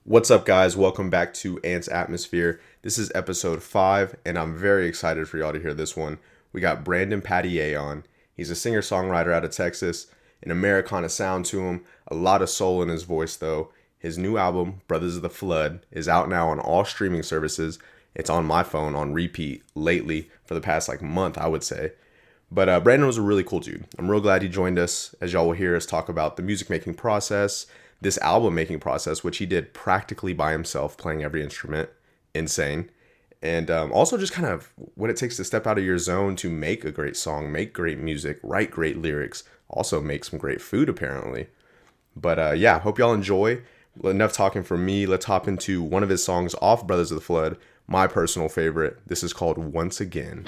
What's up, guys? Welcome back to Ant's Atmosphere. This is episode 5, and I'm very excited for y'all to hear this one. We got Brandon Padier on. He's a singer-songwriter out of Texas, an Americana sound to him, a lot of soul in his voice, though. His new album, Brothers of the Flood, is out now on all streaming services. It's on my phone on repeat lately for the past month, I would say. But Brandon was a really cool dude. I'm real glad he joined us, as y'all will hear us talk about the music making process, this album making process, which he did practically by himself, playing every instrument. Insane. And also just kind of what it takes to step out of your zone to make a great song, make great music, write great lyrics, also make some great food, apparently. But yeah, hope y'all enjoy. Enough talking from me. Let's hop into one of his songs off Brothers of the Flood, my personal favorite. This is called Once Again.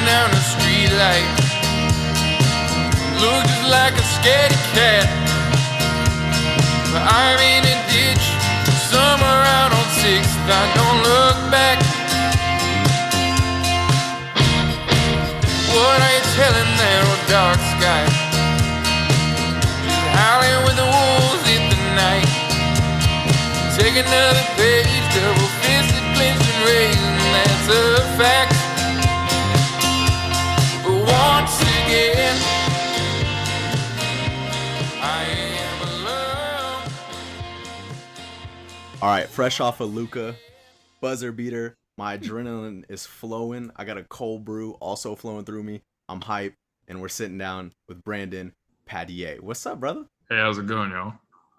Down the street light, look just like a scaredy cat. But I'm in a ditch somewhere out on 6th. I don't look back. What are you telling that old dark sky? Just howling with the wolves in the night. Take another page, double fisted, clenched and raised, and that's a fact. Once again, I am alone. All right, fresh off of Luca, buzzer beater. My adrenaline is flowing. I got a cold brew also flowing through me. I'm hyped, and we're sitting down with Brandon Padier. What's up, brother? Hey, how's it going, y'all?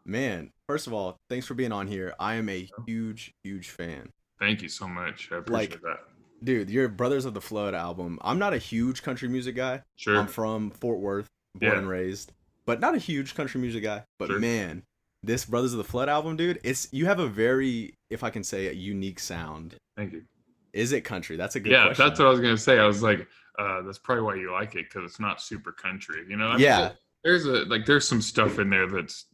Man, first of all, thanks for being on here. I am a huge fan. Thank you so much. I appreciate that. Dude, your Brothers of the Flood album. I'm not a huge country music guy. Sure. I'm from Fort Worth, born and raised, but not a huge country music guy. But sure. Man, this Brothers of the Flood album, dude, you have a very, if I can say, a unique sound. Thank you. Is it country? That's a good question. Yeah, that's what I was gonna say. I was like, that's probably why you like it, because it's not super country. You know? Yeah. There's some stuff in there that's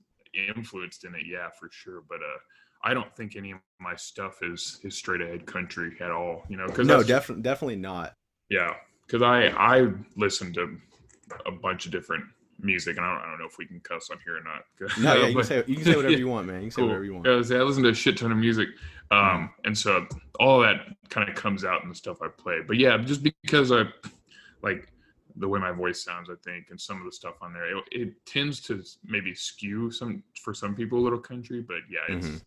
influenced in it, yeah, for sure. But I don't think any of my stuff is straight ahead country at all. You know? No, definitely not. Yeah, because I listen to a bunch of different music, and I don't know if we can cuss on here or not. No, yeah, you can say whatever you want, man. You can say whatever you want. Yeah, I listen to a shit ton of music, and so all that kind of comes out in the stuff I play. But yeah, just because I like the way my voice sounds, I think, and some of the stuff on there, it tends to maybe skew for some people a little country. But yeah, it's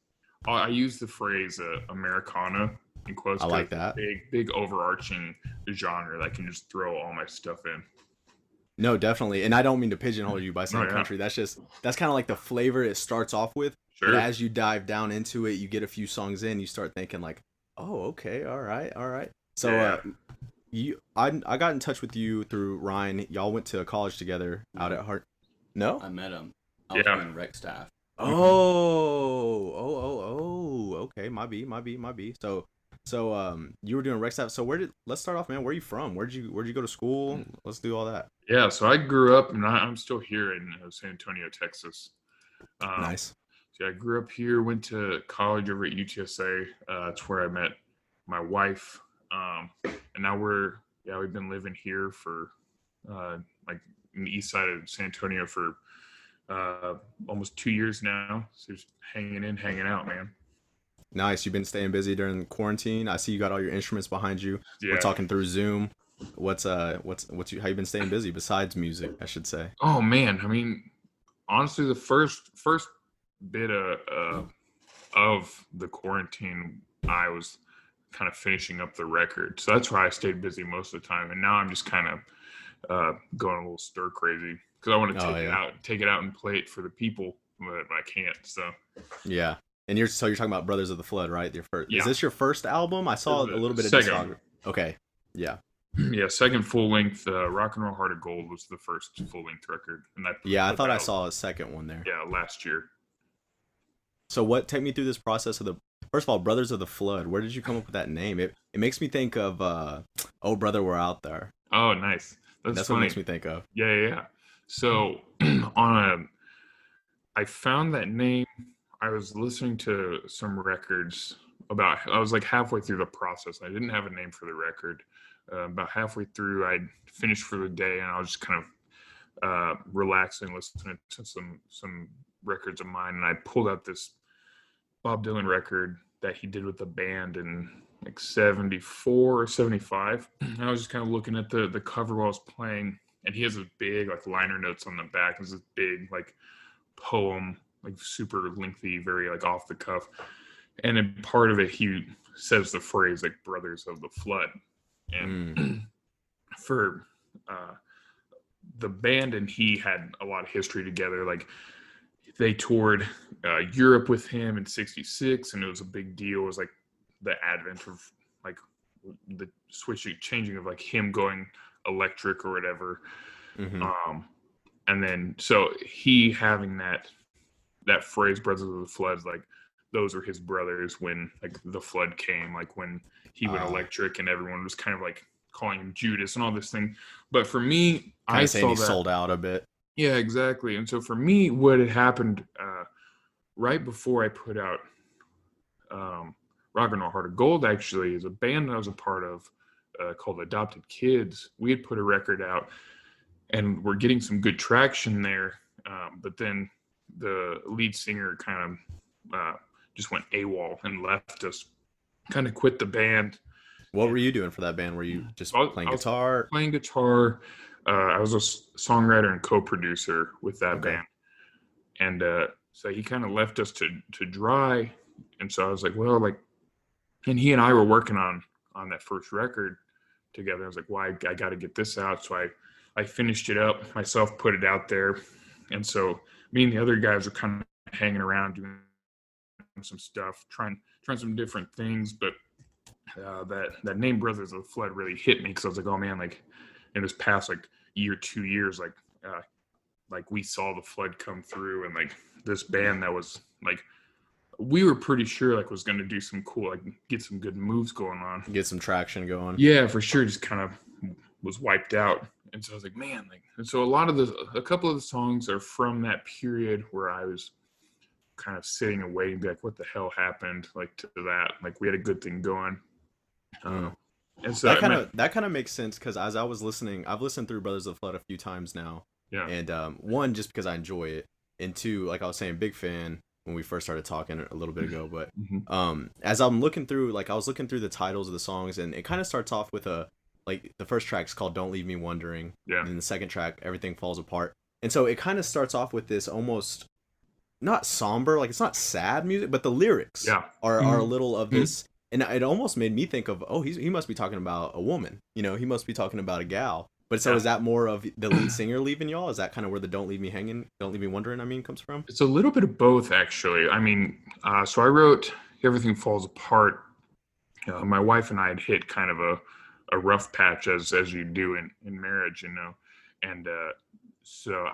I use the phrase Americana in quotes. I like that. Big overarching genre that I can just throw all my stuff in. No, definitely. And I don't mean to pigeonhole you by saying country. That's kind of like the flavor it starts off with. Sure. But as you dive down into it, you get a few songs in, you start thinking like, oh, okay, all right. So I got in touch with you through Ryan. Y'all went to college together out at Hart. No? I met him. I was doing rec staff. Okay, might be. So you were doing rec staff. So let's start off, man. Where are you from? Where'd you go to school? Let's do all that. Yeah, so I grew up, and I'm still here in San Antonio, Texas. Nice. So I grew up here, went to college over at UTSA. That's where I met my wife. And now we've been living here for like in the east side of San Antonio for almost 2 years now. So just hanging out, man. Nice. You've been staying busy during quarantine. I see you got all your instruments behind you. Yeah. We're talking through Zoom. How you been staying busy besides music, I should say? Oh man, I mean, honestly, the first bit of the quarantine, I was kind of finishing up the record, so that's why I stayed busy most of the time. And now I'm just kind of going a little stir crazy because I want to take it out and play it for the people, but I can't. So yeah. And you're talking about Brothers of the Flood, right? Is this your first album? I saw a little bit of discography. Okay. Yeah. Yeah, second full length. Rock and Roll Heart of Gold was the first full length record, and I thought I saw a second one there. Yeah, last year. So take me through this process of first of all, Brothers of the Flood. Where did you come up with that name? It makes me think of Oh Brother We're Out There. Oh, nice. That's what it makes me think of. Yeah. So on I found that name. I was listening to some records I was like halfway through the process. I didn't have a name for the record. About halfway through, I'd finished for the day, and I was just kind of relaxing, listening to some records of mine, and I pulled out this Bob Dylan record that he did with the band in like 74 or 75. And I was just kind of looking at the cover while I was playing, and he has a big like liner notes on the back. There's this big like poem, like super lengthy, very like off the cuff. And in part of it, he says the phrase like "brothers of the flood," and for the band and he had a lot of history together. Like they toured Europe with him in '66, and it was a big deal. It was like the advent of like the changing of like him going electric or whatever. And then so he having that phrase "brothers of the flood," like those were his brothers when like the flood came, like when he went electric, and everyone was kind of like calling him Judas and all this thing. But for me, I saw he that sold out a bit. Yeah, exactly. And so for me, what had happened right before I put out Rock and Roll Heart of Gold, actually, is a band that I was a part of called Adopted Kids. We had put a record out, and we're getting some good traction there. But then the lead singer kind of just went AWOL and left us, kind of quit the band. What were you doing for that band? Were you just playing guitar? Playing guitar. I was a songwriter and co-producer with that band. And so he kind of left us to dry. And so I was like, well, like, and he and I were working on that first record together. I was like, well, I got to get this out. So I finished it up myself, put it out there. And so me and the other guys were kind of hanging around doing some stuff, trying some different things. But that name Brothers of the Flood really hit me, because I was like, oh man, like in this past like year, 2 years, like we saw the flood come through, and like this band that was like, we were pretty sure like was going to do some cool, like get some good moves going on, get some traction going. Yeah, for sure. Just kind of was wiped out. And so I was like, man, like, and so a couple of the songs are from that period where I was kind of sitting and waiting, like, what the hell happened, like, to that? Like, we had a good thing going. And so that kind of makes sense, because as I was listening, I've listened through Brothers of the Flood a few times now. Yeah. And one, just because I enjoy it, and two, like I was saying, big fan when we first started talking a little bit ago. But as I'm looking through, like I was looking through the titles of the songs, and it kind of starts off with like the first track's called "Don't Leave Me Wondering," and then the second track, "Everything Falls Apart." And so it kind of starts off with this almost not somber, like it's not sad music, but the lyrics are a little of this. And it almost made me think of, oh, he must be talking about a woman. You know, he must be talking about a gal. But so is that more of the lead singer leaving y'all? Is that kind of where the "Don't Leave Me Hanging, Don't Leave Me Wondering," comes from? It's a little bit of both, actually. I mean, so I wrote "Everything Falls Apart." My wife and I had hit kind of a rough patch, as you do in marriage, you know. And so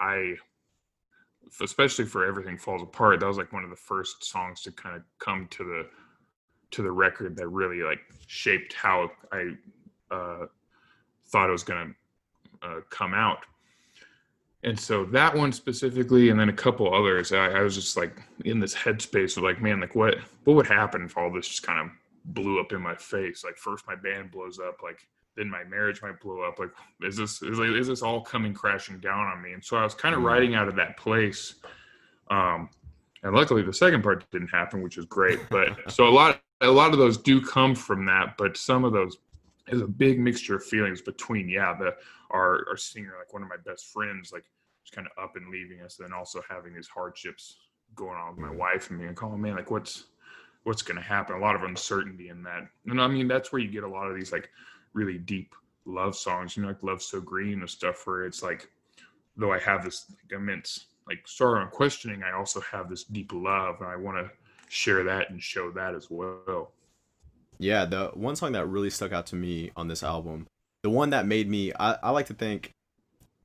especially for "Everything Falls Apart," that was like one of the first songs to kind of come to the record that really like shaped how I thought it was going to come out. And so that one specifically, and then a couple others, I was just like in this headspace of like, man, like what would happen if all this just kind of blew up in my face? Like, first my band blows up, like then my marriage might blow up. Like, is this all coming crashing down on me? And so I was kind of writing out of that place. And luckily the second part didn't happen, which is great. But so a lot of those do come from that, but some of those is a big mixture of feelings between, our singer, like one of my best friends, like just kind of up and leaving us, and then also having these hardships going on with my wife and me, and calling, man, like what's going to happen? A lot of uncertainty in that. And I mean, that's where you get a lot of these like really deep love songs, you know, like "Love So Green" and stuff, where it's like, though I have this like immense like sorrow and questioning, I also have this deep love, and I want to share that and show that as well. Yeah, the one song that really stuck out to me on this album, the one that made me, I like to think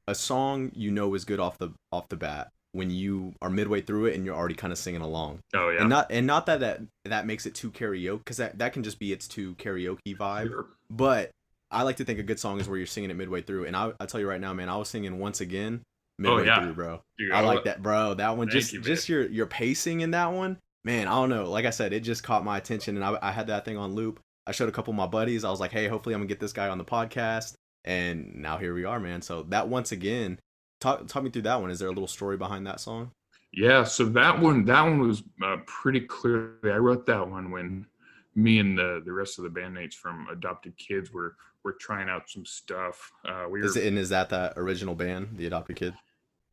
a song is good off the bat when you are midway through it and you're already kind of singing along. Oh yeah. And not that makes it too karaoke, because that can just be its too karaoke vibe. Sure. But I like to think a good song is where you're singing it midway through. And I tell you right now, man, I was singing "Once Again," midway yeah. through, bro. Dude, I like that, bro. That one, Thank you, just your pacing in that one, man. I don't know. Like I said, it just caught my attention, and I had that thing on loop. I showed a couple of my buddies. I was like, hey, hopefully I'm gonna get this guy on the podcast, and now here we are, man. So that once again, talk me through that one. Is there a little story behind that song? Yeah, so that one was pretty clearly. I wrote that one when me and the rest of the bandmates from Adopted Kids were trying out some stuff. Is that the original band, the Adopted Kid?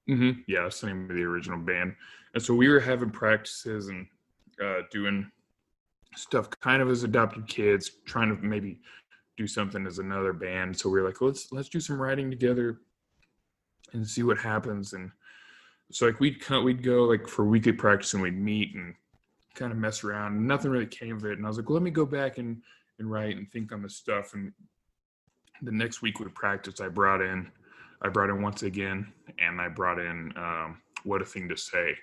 Mm-hmm. Yeah, that's the name of the original band. And so we were having practices and doing stuff kind of as Adopted Kids, trying to maybe do something as another band. So we were like, let's do some writing together and see what happens. And so like we'd go like for weekly practice and we'd meet and kind of mess around. And nothing really came of it. And I was like, well, let me go back and write and think on this stuff. And the next week we practiced, I brought in Once Again, and I brought in What a Thing to Say,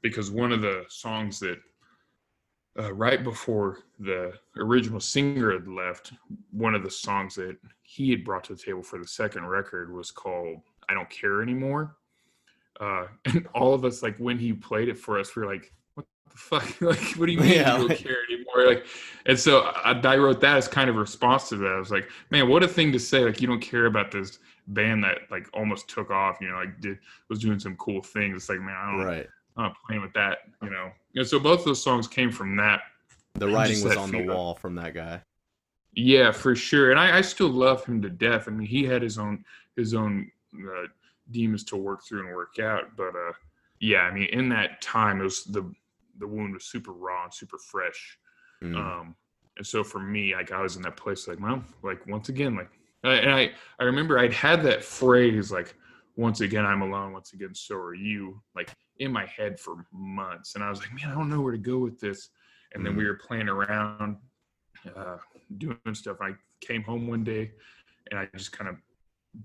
because one of the songs that right before the original singer had left, one of the songs that he had brought to the table for the second record was called I Don't Care Anymore. And all of us, like, when he played it for us, we were like, what the fuck? Like, what do you mean you don't care anymore? Like, and so I wrote that as kind of a response to that. I was like, man, what a thing to say. Like, you don't care about this band that like almost took off, like was doing some cool things. It's like, man, I'm not playing with that, And so both of those songs came from that. The writing was on the wall from that guy. Yeah, for sure. And I still love him to death. I mean, he had his own demons to work through and work out. But yeah, I mean, in that time, it was the wound was super raw and super fresh. And so for me, like, I was in that place, like, well, like, once again, like, and I remember I'd had that phrase, like, once again, I'm alone. Once again, so are you, like, in my head for months. And I was like, man, I don't know where to go with this. And then we were playing around, doing stuff. I came home one day and I just kind of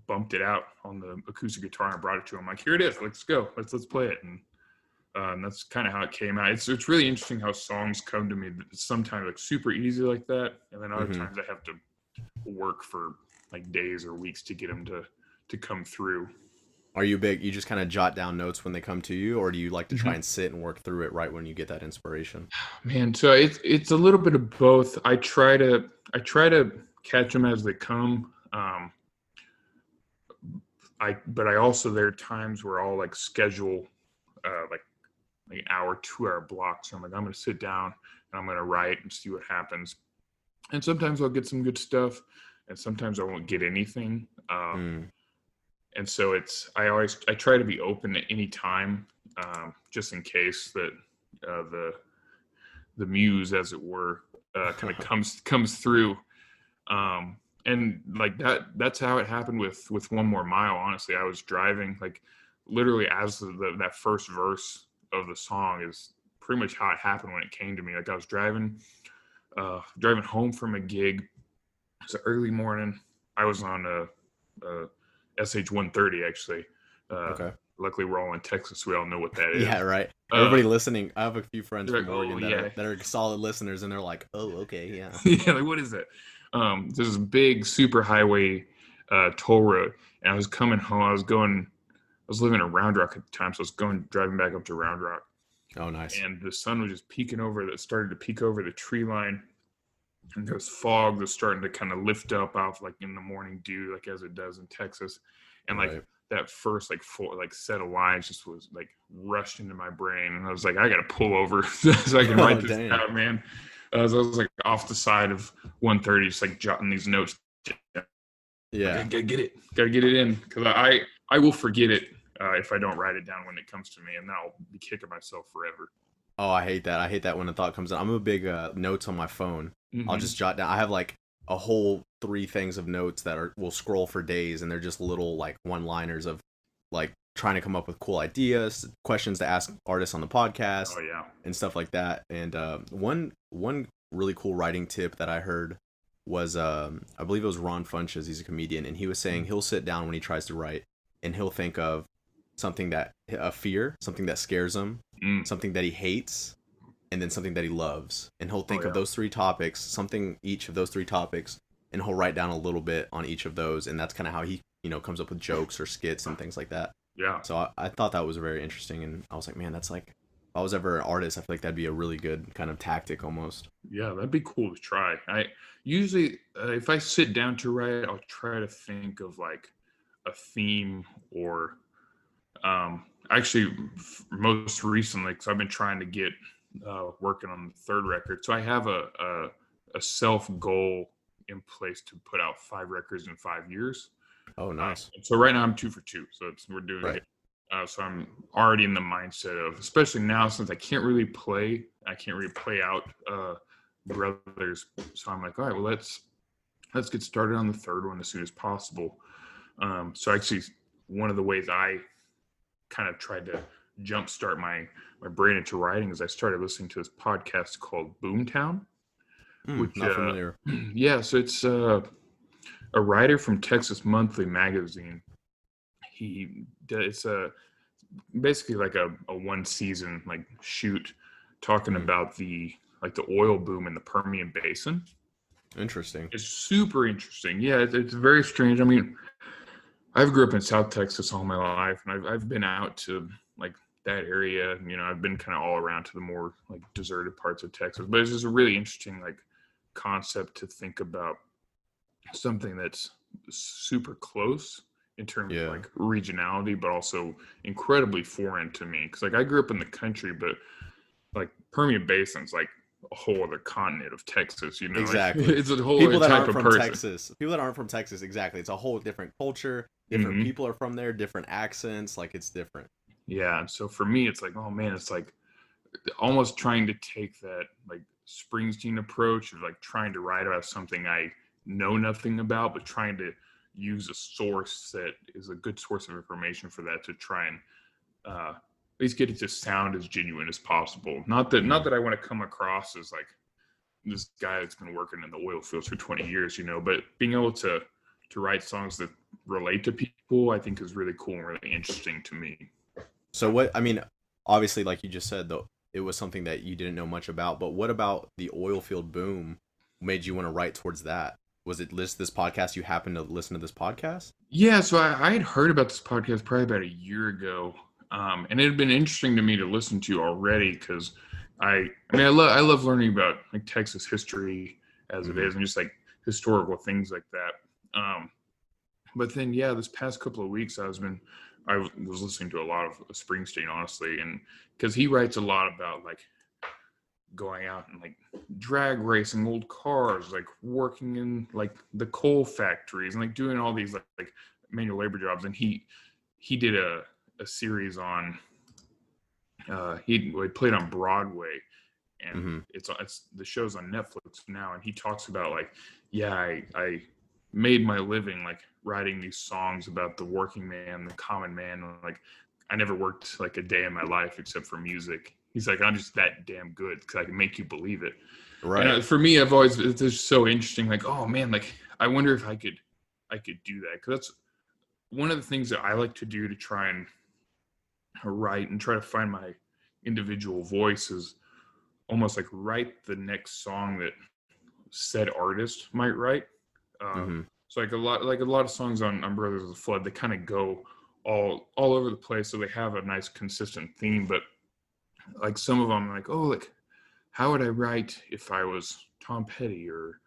bumped it out on the acoustic guitar and brought it to him. Like, here it is. Let's go. Let's play it. And that's kind of how it came out. It's really interesting how songs come to me sometimes like super easy like that. And then other times I have to work for like days or weeks to get them to come through. Are you you just kind of jot down notes when they come to you, or do you like to try and sit and work through it right when you get that inspiration? Man, so it's a little bit of both. I try to catch them as they come. But I also, there are times where I'll like schedule like an hour, 2 hour blocks. So I'm like, I'm going to sit down and I'm going to write and see what happens. And sometimes I'll get some good stuff, and sometimes I won't get anything. And so I try to be open at any time, just in case that the muse, as it were, kind of comes through. And like that's how it happened with One More Mile. Honestly, I was driving, like, literally as that first verse of the song is pretty much how it happened when it came to me. Like, I was driving home from a gig. It's an early morning. I was on a SH-130 actually. Okay. Luckily, we're all in Texas. We all know what that is. Yeah, right. Everybody listening. I have a few friends from Oregon that are solid listeners, and they're like, "Oh, okay, yeah." Yeah, like, what is that? There's this big super highway toll road, and I was coming home. I was living in Round Rock at the time, so I was driving back up to Round Rock. Oh, nice. And the sun was just started to peek over the tree line, and there was fog that's starting to kind of lift up off, like, in the morning dew, like as it does in Texas. And like that first set of lines just was like rushed into my brain, and I was like, I got to pull over so I can write this down, man. So I was like off the side of 130, just like jotting these notes. Yeah, gotta get it in, because I will forget it if I don't write it down when it comes to me, and then I'll be kicking myself forever. Oh, I hate that. I hate that when a thought comes in. I'm a big notes on my phone. I'll just jot down. I have like a whole 3 things of notes that will scroll for days, and they're just little like one-liners of like trying to come up with cool ideas, questions to ask artists on the podcast, and stuff like that. And one really cool writing tip that I heard was I believe it was Ron Funches. He's a comedian, and he was saying he'll sit down when he tries to write, and he'll think of something a fear, something that scares him, something that he hates, and then something that he loves. And he'll think of those 3 topics, something each of those 3 topics, and he'll write down a little bit on each of those. And that's kind of how he, comes up with jokes or skits and things like that. Yeah. So I thought that was very interesting, and I was like, man, that's like, if I was ever an artist, I feel like that'd be a really good kind of tactic almost. Yeah, that'd be cool to try. I usually, if I sit down to write, I'll try to think of like a theme or actually most recently, because I've been trying to get working on the third record. So I have a self goal in place to put out 5 records in 5 years. Oh, nice. So right now I'm 2 for 2. So we're doing Right. it. So I'm already in the mindset of, especially now since I can't really play out brothers. So I'm like, all right, well let's get started on the third one as soon as possible. So actually, one of the ways I kind of tried to jumpstart my brain into writing is I started listening to this podcast called Boomtown, which Not familiar. yeah, so it's a writer from Texas Monthly magazine. It's basically like a 1 season like shoot talking about the oil boom in the Permian Basin. Interesting. It's super interesting. Yeah, it's very strange. I mean, I've grew up in South Texas all my life, and I've been out to like that area. You know, I've been kind of all around to the more like deserted parts of Texas. But it's just a really interesting like concept to think about something that's super close in terms of like regionality, but also incredibly foreign to me. Because like I grew up in the country, but like Permian Basin's like a whole other continent of Texas, you know. Exactly. Like, it's a whole people other that type aren't of from person. Texas. People that aren't from Texas, exactly. It's a whole different culture. Different people are from there. Different accents. Like it's different. Yeah. And so for me, it's like, oh man, it's like almost trying to take that like Springsteen approach of like trying to write about something I know nothing about, but trying to use a source that is a good source of information for that to try and at least get it to sound as genuine as possible. Not that I want to come across as like this guy that's been working in the oil fields for 20 years, you know, but being able to write songs that relate to people, I think is really cool and really interesting to me. So what, I mean, obviously, like you just said, though, it was something that you didn't know much about, but what about the oil field boom made you want to write towards that? Was it this podcast? You happened to listen to this podcast? Yeah, so I had heard about this podcast probably about a year ago, and it had been interesting to me to listen to already because I love learning about like Texas history as it is and just like historical things like that. But then this past couple of weeks I was listening to a lot of Springsteen, honestly, and because he writes a lot about like going out and like drag racing old cars, like working in like the coal factories and like doing all these like manual labor jobs. And he did a series on he played on Broadway, and it's the show's on Netflix now. And he talks about like, I made my living like writing these songs about the working man, the common man. Like I never worked like a day in my life except for music. He's like, I'm just that damn good because I can make you believe it. Right. And for me, it's just so interesting. Like, oh man, like I wonder if I could do that, because that's one of the things that I like to do to try and write and try to find my individual voice is almost like write the next song that said artist might write. So like a lot of songs on Brothers of the Flood, they kind of go all over the place, so they have a nice consistent theme. But like some of them, like, oh, like how would I write if I was Tom Petty, or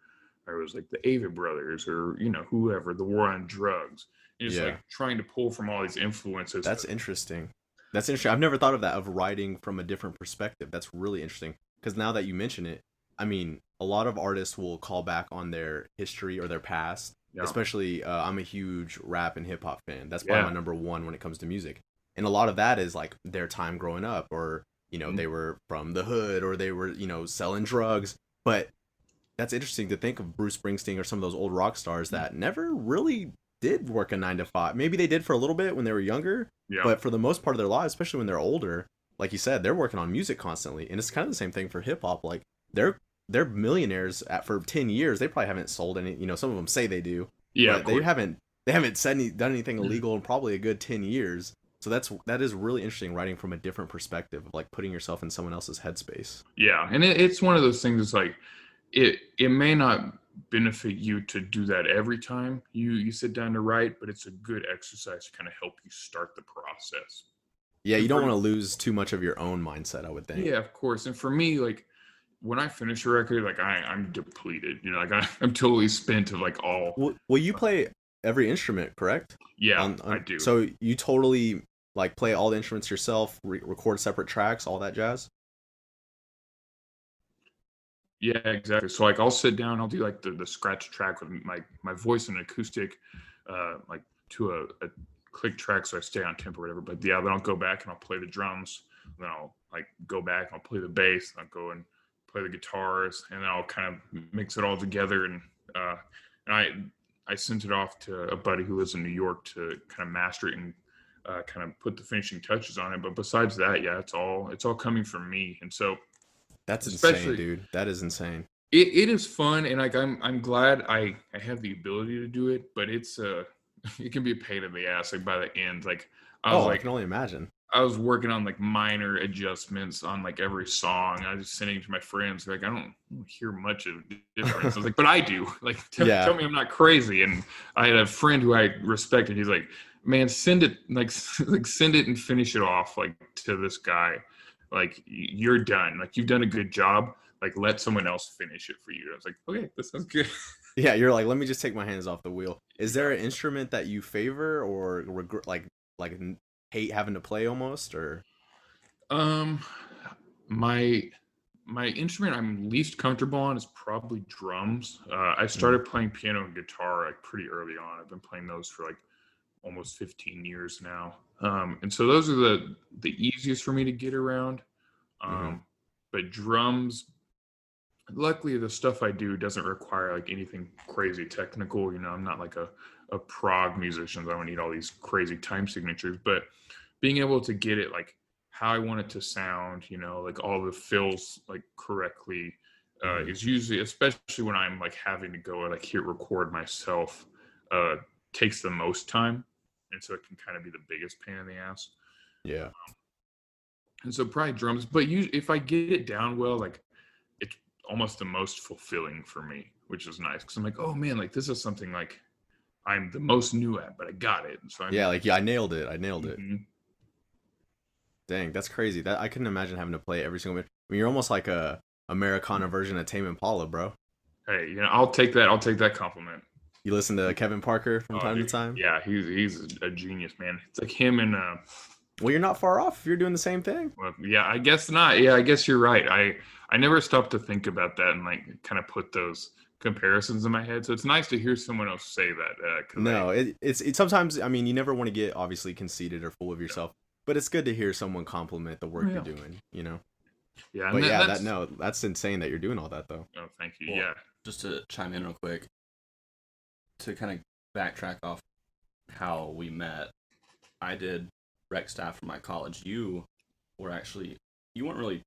I was like the Avett Brothers, or you know, whoever, the war on drugs. And it's like trying to pull from all these influences. That's interesting. That's interesting. I've never thought of that, of writing from a different perspective. That's really interesting, because now that you mention it, I mean, a lot of artists will call back on their history or their past. Especially, I'm a huge rap and hip hop fan. That's probably my number one when it comes to music. And a lot of that is like their time growing up, or you know, they were from the hood, or they were, you know, selling drugs. But that's interesting to think of Bruce Springsteen or some of those old rock stars that never really did work a 9 to 5. Maybe they did for a little bit when they were younger, but for the most part of their lives, especially when they're older, like you said, they're working on music constantly. And it's kind of the same thing for hip hop. Like they're millionaires for 10 years. They probably haven't sold any, you know, some of them say they do. But they haven't done anything illegal in probably a good 10 years. So that is really interesting, writing from a different perspective of like putting yourself in someone else's headspace. Yeah, and it's one of those things. It's like it may not benefit you to do that every time you sit down to write, but it's a good exercise to kind of help you start the process. Yeah, And you don't for want to lose too much of your own mindset, I would think. Yeah, of course. And for me, like when I finish a record, like I'm depleted. You know, like I'm totally spent of like all. Well, you play every instrument, correct? Yeah, I do. So you totally like play all the instruments yourself, record separate tracks, all that jazz? Yeah, exactly. So like I'll sit down, I'll do like the scratch track with my voice and acoustic, like to a click track, so I stay on tempo or whatever. But yeah, then I'll go back and I'll play the drums. Then I'll like go back and I'll play the bass. And I'll go and play the guitars, and then I'll kind of mix it all together. And I sent it off to a buddy who lives in New York to kind of master it and kind of put the finishing touches on it. But besides that, yeah, it's all coming from me. And so that's insane, dude. That is insane. It is fun, and like I'm glad I have the ability to do it, but it's it can be a pain in the ass. Like by the end, like I can only imagine. I was working on like minor adjustments on like every song. I was just sending it to my friends. Like I don't hear much of difference. I was like, but I do. Like tell me I'm not crazy. And I had a friend who I respected. He's like, man, send it like send it and finish it off like to this guy. Like you're done. Like you've done a good job. Like let someone else finish it for you. I was like, okay, this sounds good. Yeah, you're like, let me just take my hands off the wheel. Is there an instrument that you favor or like hate having to play almost, or? My instrument I'm least comfortable on is probably drums. I started playing piano and guitar like pretty early on. I've been playing those for like almost 15 years now. And so those are the easiest for me to get around. But drums, luckily the stuff I do doesn't require like anything crazy technical. You know, I'm not like a prog musician. I don't need all these crazy time signatures, but being able to get it like how I want it to sound, you know, like all the fills like correctly is usually, especially when I'm like having to go like here record myself, takes the most time. And so it can kind of be the biggest pain in the ass. Yeah. And so probably drums, but if I get it down well, like it's almost the most fulfilling for me, which is nice. Cause I'm like, oh man, like this is something like I'm the most new at, but I got it. So I nailed it. Dang, that's crazy. That I couldn't imagine having to play every single minute. I mean, you're almost like a Americana version of Tame Impala, bro. Hey, you know, I'll take that compliment. You listen to Kevin Parker from time to time? Yeah, he's a genius, man. It's like him and well, you're not far off if you're doing the same thing. Well, yeah, I guess not. Yeah, I guess you're right. I never stopped to think about that and like kind of put those comparisons in my head. So it's nice to hear someone else say that. No, it's sometimes, I mean, you never want to get obviously conceited or full of yourself, but it's good to hear someone compliment the work you're doing, you know? Yeah. But that's insane that you're doing all that though. Oh, thank you. Well, yeah. Just to chime in real quick, to kind of backtrack off how we met, I did rec staff for my college. You weren't really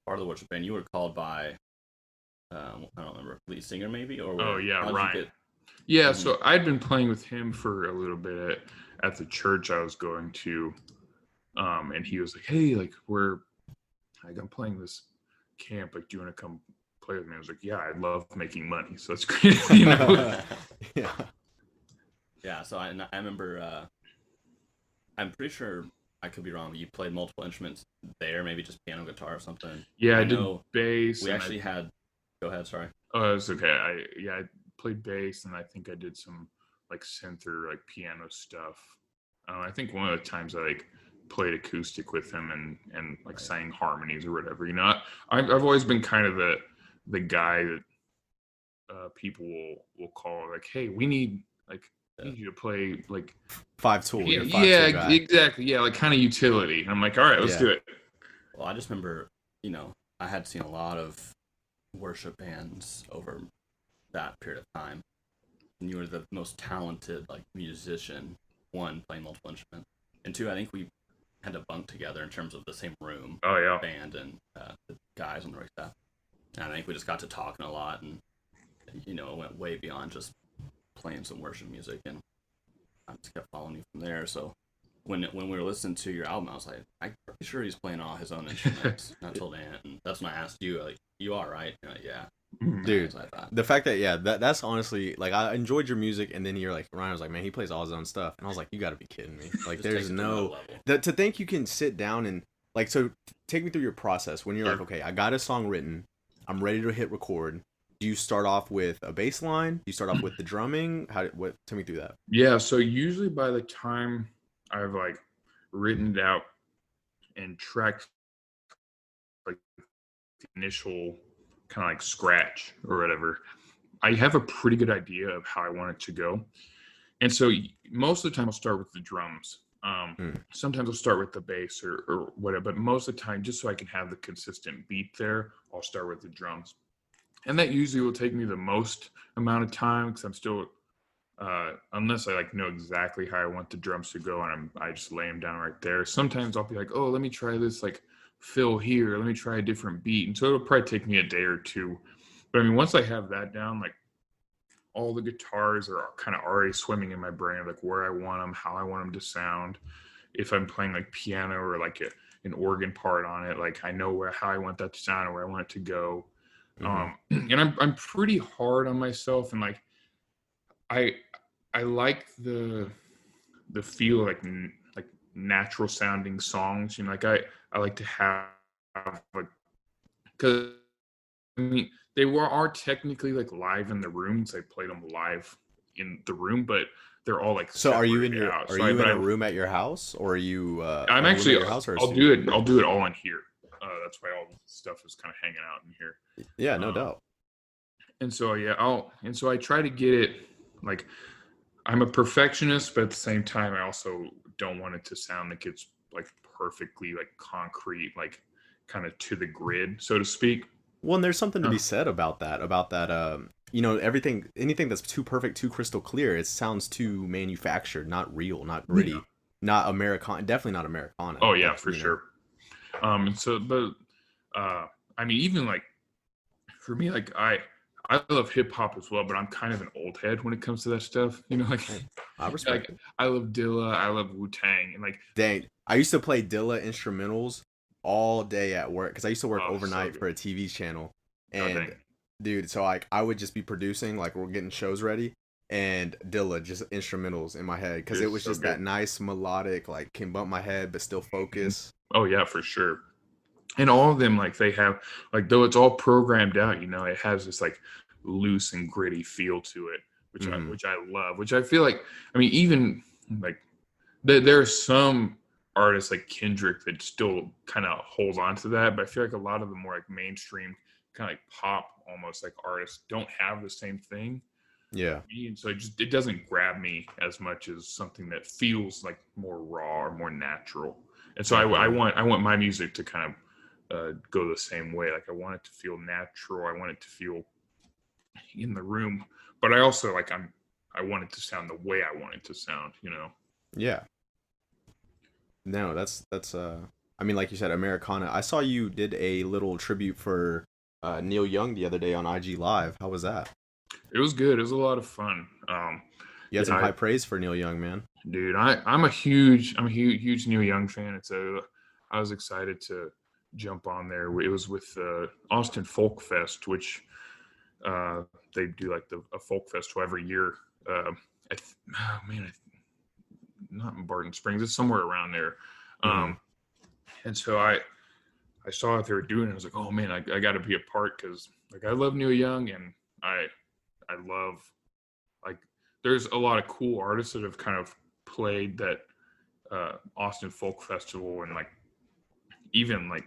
part of the worship band. You were called by, I don't remember, lead singer maybe? Or Ryan. Yeah, so I'd been playing with him for a little bit at the church I was going to, and he was like, hey, like I'm playing this camp, like do you want to come play with me? I was like, yeah, I love making money, so it's great. You know? Yeah, so I remember, I'm pretty sure, I could be wrong, but you played multiple instruments there, maybe just piano, guitar, or something. Yeah, I did bass. We actually had. Go ahead, sorry. Oh, it's okay. I played bass, and I think I did some like synth or like piano stuff. I think one of the times I like played acoustic with him and like sang harmonies or whatever. You know, I've always been kind of the guy that people will call like, hey, we need you to play like five tool. Yeah, exactly. Yeah, like kind of utility. And I'm like, all right, let's do it. Well, I just remember, you know, I had seen a lot of worship bands over that period of time, and you were the most talented like musician. One, playing multiple instruments, and two, I think we had to bunk together in terms of the same room. Oh yeah, band and the guys on the rec staff. And I think we just got to talking a lot, and you know, it went way beyond just playing some worship music, and I just kept following you from there. So when we were listening to your album, I was like, I'm pretty sure he's playing all his own instruments. And I told Ant, and that's when I asked you, like, you are, right? And like, yeah. Dude, That's what I thought. the fact that that's honestly like I enjoyed your music, and then you're like Ryan was like, man, he plays all his own stuff, and I was like, you got to be kidding me. Like, Just takes there's it to another no level. to think you can sit down and like so. Take me through your process when you're like, Sure. okay, I got a song written, I'm ready to hit record. Do you start off with a bass line? Do you start off with the drumming? What? Tell me through that. Yeah, so usually by the time I've like written it out and tracked like the initial kind of like scratch or whatever, I have a pretty good idea of how I want it to go. And so most of the time I'll start with the drums. Mm. Sometimes I'll start with the bass or whatever, but most of the time, just so I can have the consistent beat there, I'll start with the drums. And that usually will take me the most amount of time because I'm still, unless I like know exactly how I want the drums to go and I just lay them down right there. Sometimes I'll be like, oh, let me try this like fill here. Let me try a different beat. And so it'll probably take me a day or two. But I mean, once I have that down, like all the guitars are kind of already swimming in my brain, like where I want them, how I want them to sound. If I'm playing like piano or like an organ part on it, like I know how I want that to sound or where I want it to go. And I'm pretty hard on myself, and like I I like the feel like natural sounding songs. You know, like I like to have like because I mean they are technically like live in the room. So I played them live in the room, but they're all like So separated out. are So you in I a room at your house, or are you I'm a room at actually your house or a I'll studio? do it all in here. That's why all the stuff is kind of hanging out in here. Yeah, no Um, doubt. and so yeah, I try to get it like I'm a perfectionist, but at the same time, I also don't want it to sound like it's like perfectly like concrete, like kind of to the grid, so to speak. Well, and there's something to Uh, be said about that. Anything that's too perfect, too crystal clear, it sounds too manufactured, not real, not yeah. gritty, not Americana, definitely not Americana. Oh yeah, That's for sure. And so, but I mean, even like for me, like I love hip hop as well, but I'm kind of an old head when it comes to that stuff. You know, like hey, I respect like it. I love Dilla, I love Wu Tang, and like Dang, I used to play Dilla instrumentals all day at work because I used to work oh, so overnight good. for a TV channel, Oh and dang, dude, so like I would just be producing, like we're getting shows ready, and Dilla just instrumentals in my head because it it's was so just that good. nice melodic, like can bump my head but still focus. Oh yeah, for sure. And all of them like they have like though it's all programmed out, you know, it has this like loose and gritty feel to it, Hmm. which I love, which I feel like I mean even like there are some artists like Kendrick that still kind of holds on to that, but I feel like a lot of the more like mainstream kind of like pop almost like artists don't have the same thing. Yeah. And so it doesn't grab me as much as something that feels like more raw or more natural. And so Definitely. I want my music to kind of go the same way. Like I want it to feel natural. I want it to feel in the room, but I also like I want it to sound the way I want it to sound. You know. Yeah. No, that's I mean, like you said, Americana. I saw you did a little tribute for Neil Young the other day on IG Live. How was that? It was good. It was a lot of fun. You had Yeah, some high praise for Neil Young, man. dude, I'm a huge Neil Young fan. I was excited to jump on there. It was with Austin Folk Fest, which uh, they do like a folk festival every year. Oh man, not in Barton Springs. It's somewhere around there. Hmm. Um, and so I saw what they were doing. And I was like, oh man, I got to be a part because like I love Neil Young and I love like there's a lot of cool artists that have kind of played that Austin Folk Festival and like even like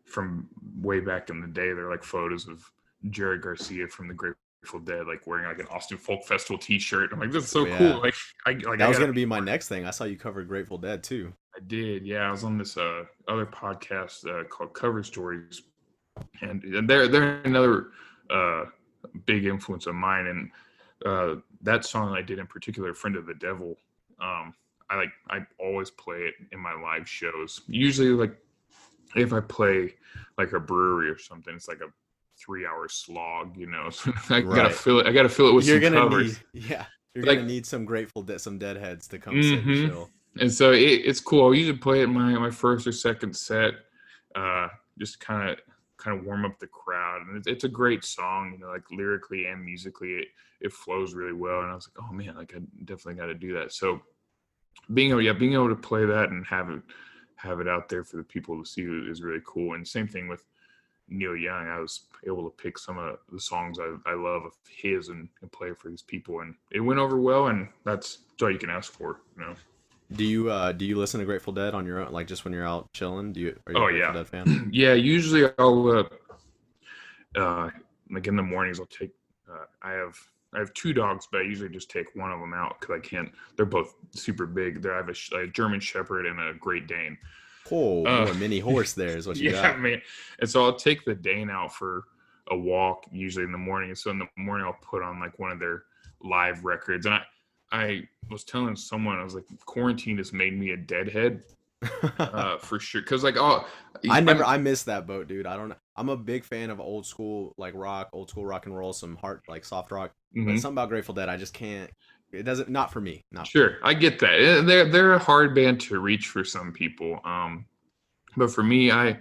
from way back in the day, there are like photos of Jerry Garcia from the Grateful Dead, like wearing like an Austin Folk Festival T-shirt. I'm like, this is Oh so cool. yeah, Like that I was gotta gonna be be my part of next thing. I saw you cover Grateful Dead too. it. I did, yeah. I was on this other podcast called Cover Stories, and they're another uh, big influence of mine. And that song I did in particular, "Friend of the Devil," um, I always play it in my live shows. Usually, like if I play like a brewery or something, it's like a 3 hour slog, you know. So I gotta Right. fill it. I gotta fill it with You're some gonna covers. need yeah. You're gonna Like, need some some deadheads to come sit and mm-hmm. chill. And so it's cool. I usually play it my first or second set, uh, just kind of. kind of warm up the crowd. And it's a great song, you know, like lyrically and musically, it flows really well. And I was like, oh man, like I definitely got to do that. So being able to play that and have it out there for the people to see is really cool. And same thing with Neil Young. I was able to pick some of the songs I love of his and play it for these people, and it went over well. And that's all you can ask for, you know. Do you listen to Grateful Dead on your own, like just when you're out chilling? Are you a Grateful Dead fan? Yeah, usually I'll like in the mornings I'll take I have two dogs, but I usually just take one of them out because I can't. They're both super big. I have a German Shepherd and a Great Dane. Oh, a mini horse there is what you got. Yeah, man. And so I'll take the Dane out for a walk usually in the morning. And so in the morning I'll put on like one of their live records. And I was telling someone, I was like, quarantine has made me a deadhead for sure. Because like, I missed that boat, dude. I don't know. I'm a big fan of old school rock and roll, some hard like soft rock. But something about Grateful Dead, I just can't. It doesn't. Not for me. Sure, I get that. They're a hard band to reach for some people. But for me, I've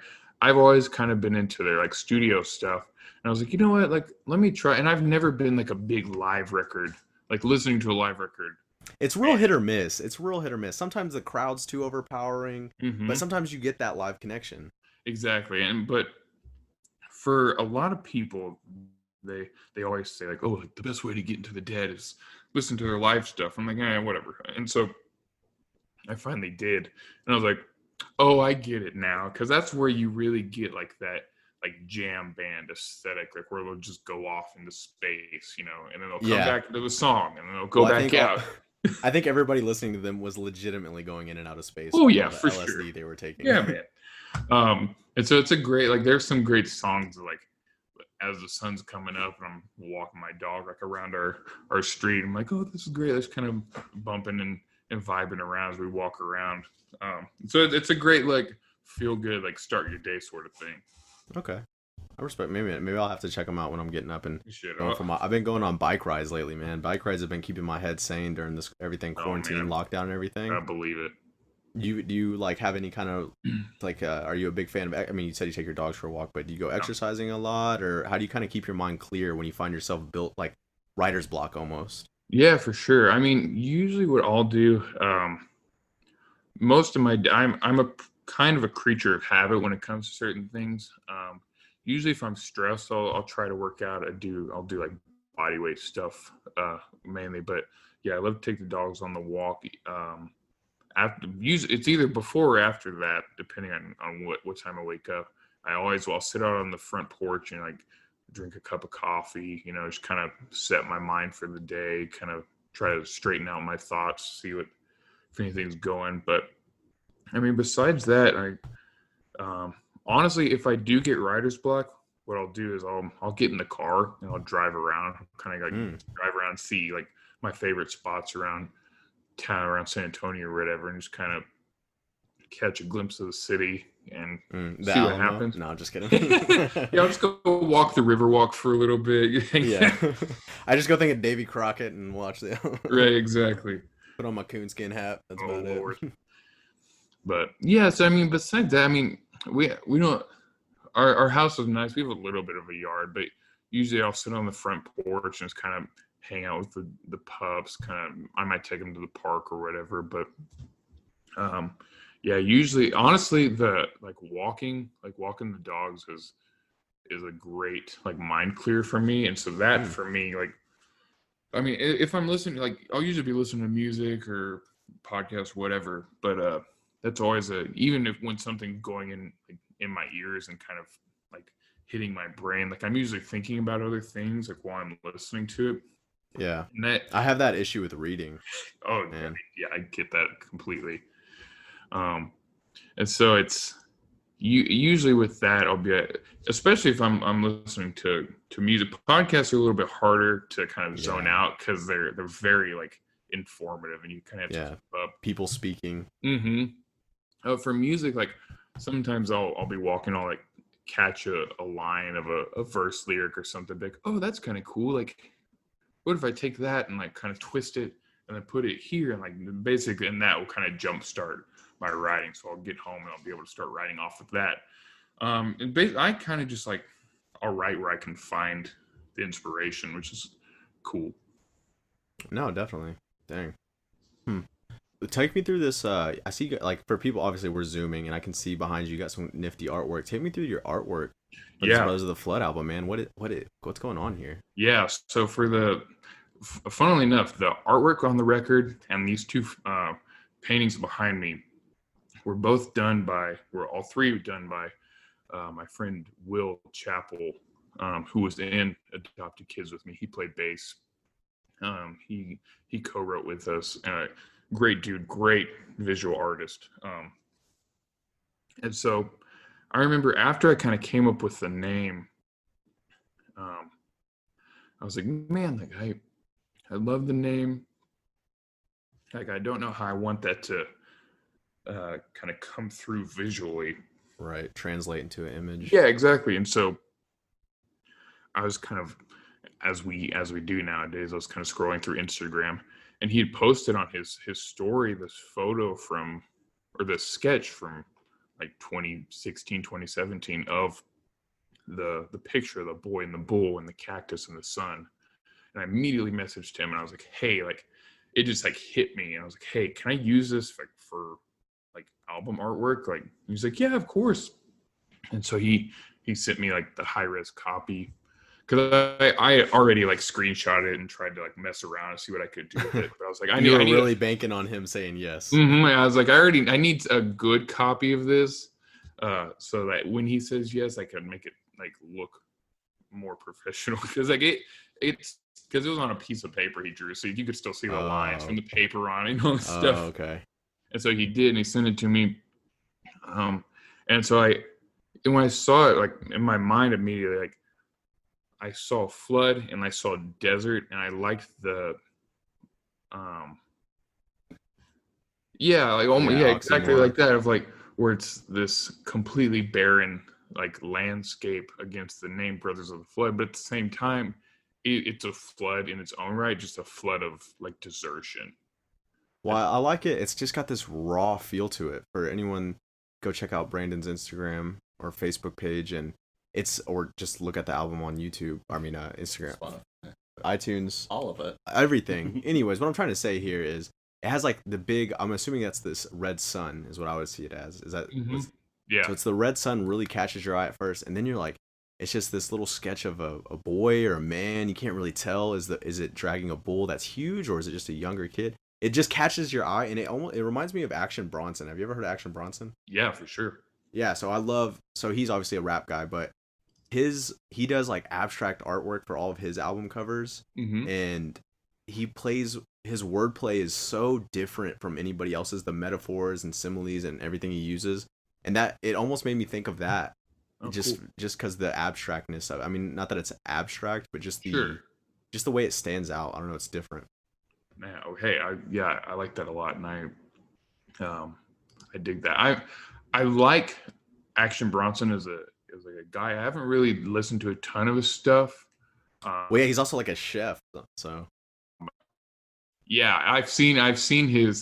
always kind of been into their like studio stuff. And I was like, you know what? Like, let me try. And I've never been like a big live record, like listening to a live record. It's real hit or miss. Sometimes the crowd's too overpowering, but sometimes you get that live connection. Exactly. But for a lot of people, they always say like, oh, like the best way to get into the Dead is listen to their live stuff. I'm like, whatever. And so I finally did, and I was like, oh, I get it now, because that's where you really get like that like jam band aesthetic, like where they'll just go off into space, you know, and then they'll come back into the song, and then they'll go back out. I think everybody listening to them was legitimately going in and out of space. Oh yeah, for LSD sure. They were taking. Yeah, man. And so it's a great, like, there's some great songs like as the sun's coming up and I'm walking my dog like around our street. I'm like, oh, this is great. That's kind of bumping and vibing around as we walk around. So it's a great like feel good, like start your day sort of thing. Okay. I respect. Maybe I'll have to check them out when I'm getting up and going I've been going on bike rides lately, man. Bike rides have been keeping my head sane during this everything, quarantine, lockdown, and everything. I believe it. Do you like have any kind of like are you a big fan of, I mean, you said you take your dogs for a walk, but do you go exercising a lot, or how do you kind of keep your mind clear when you find yourself built like writer's block almost? Yeah, for sure. I mean, usually what I'll do, most of my I'm a kind of a creature of habit when it comes to certain things. Usually if I'm stressed, I'll try to work out. I'll do like body weight stuff mainly, but yeah, I love to take the dogs on the walk. It's either before or after that, depending on what time I wake up. I'll sit out on the front porch and like drink a cup of coffee, you know, just kind of set my mind for the day, kind of try to straighten out my thoughts, see if anything's going. But I mean, besides that, honestly, if I do get writer's block, what I'll do is I'll get in the car and I'll drive around, kind of like drive around and see like my favorite spots around town, around San Antonio or whatever, and just kind of catch a glimpse of the city and see what happens. No, just kidding. Yeah, I'll just go walk the Riverwalk for a little bit. Yeah. I just go think of Davy Crockett and watch the Right, exactly. Put on my coonskin hat. That's about Lord. it. But yeah, so I mean, besides that, I mean, we don't. Our house is nice. We have a little bit of a yard, but usually I'll sit on the front porch and just kind of hang out with the pups. I might take them to the park or whatever. But yeah, usually, honestly, the walking the dogs is a great like mind clear for me. And so that for me, like, I mean, if I'm listening, like, I'll usually be listening to music or podcasts, whatever. But that's always even if when something's going in my ears and kind of like hitting my brain, like I'm usually thinking about other things like while I'm listening to it. Yeah, I have that issue with reading. Oh man, yeah, I get that completely. And so it's usually with that I'll be especially if I'm listening to music. Podcasts are a little bit harder to kind of zone out because they're very like informative and you kind of have to keep up. People speaking. For music, like sometimes I'll be walking, I'll like catch a line of a verse lyric or something, like, oh, that's kind of cool. Like, what if I take that and like kind of twist it and then put it here, and like basically, and that will kind of jumpstart my writing. So I'll get home and I'll be able to start writing off of that. I kind of just like, I'll write where I can find the inspiration, which is cool. No, definitely. Dang. Hmm. Take me through this. I see, like, for people, obviously, we're zooming, and I can see behind you, you got some nifty artwork. Take me through your artwork for this Yeah, Brothers of the Flood album, man. What's going on here? yeah. So funnily enough, the artwork on the record and these two paintings behind me were all three done by my friend Will Chappell, who was in Adopted Kids with me. He played bass. He co-wrote with us. Great dude, great visual artist. And so I remember after I kind of came up with the name, I was like, man, like I love the name. Like I don't know how I want that to kind of come through visually. Right, translate into an image. Yeah, exactly. And so I was kind of, as we do nowadays, I was kind of scrolling through Instagram, and he had posted on his story this photo from, or this sketch from like 2016, 2017 of the picture of the boy and the bull and the cactus and the sun. And I immediately messaged him and I was like, hey, like it just like hit me. And I was like, hey, can I use this like for like album artwork? Like he's like, yeah, of course. And so he sent me like the high-res copy, because I already like screenshot it and tried to like mess around and see what I could do with it. But I was like, I You need were really banking on him saying yes. I was like, I need a good copy of this, so that when he says yes, I can make it like look more professional. Because like it's because it was on a piece of paper he drew, so you could still see the lines from the paper on it and all this stuff. Okay. And so he did, and he sent it to me. And so when I saw it, like in my mind immediately, like I saw flood and I saw desert, and I liked the exactly oxymoron. like that, of like where it's this completely barren like landscape against the name Brothers of the Flood, but at the same time it's a flood in its own right, just a flood of like desertion. Well, I like it. It's just got this raw feel to it. For anyone, go check out Brandon's Instagram or Facebook page, and or just look at the album on YouTube. I mean, Instagram, Spotify. iTunes, All of it. everything. Anyways, what I'm trying to say here is it has like the big. I'm assuming that's this red sun is what I would see it as. Is that? Yeah. So it's the red sun really catches your eye at first, and then you're like, it's just this little sketch of a boy or a man. You can't really tell. Is it dragging a bull that's huge, or is it just a younger kid? It just catches your eye, and it reminds me of Action Bronson. Have you ever heard of Action Bronson? Yeah, for sure. Yeah, so he's obviously a rap guy, but he does like abstract artwork for all of his album covers, and his wordplay is so different from anybody else's, the metaphors and similes and everything he uses, and that it almost made me think of that. Just because the abstractness of it. I mean, not that it's abstract, but just the way it stands out. I don't know, it's different. Man, okay, I like that a lot, and I dig that. I like Action Bronson as like a guy. I haven't really listened to a ton of his stuff. Well, yeah, he's also like a chef, so. Yeah, I've seen his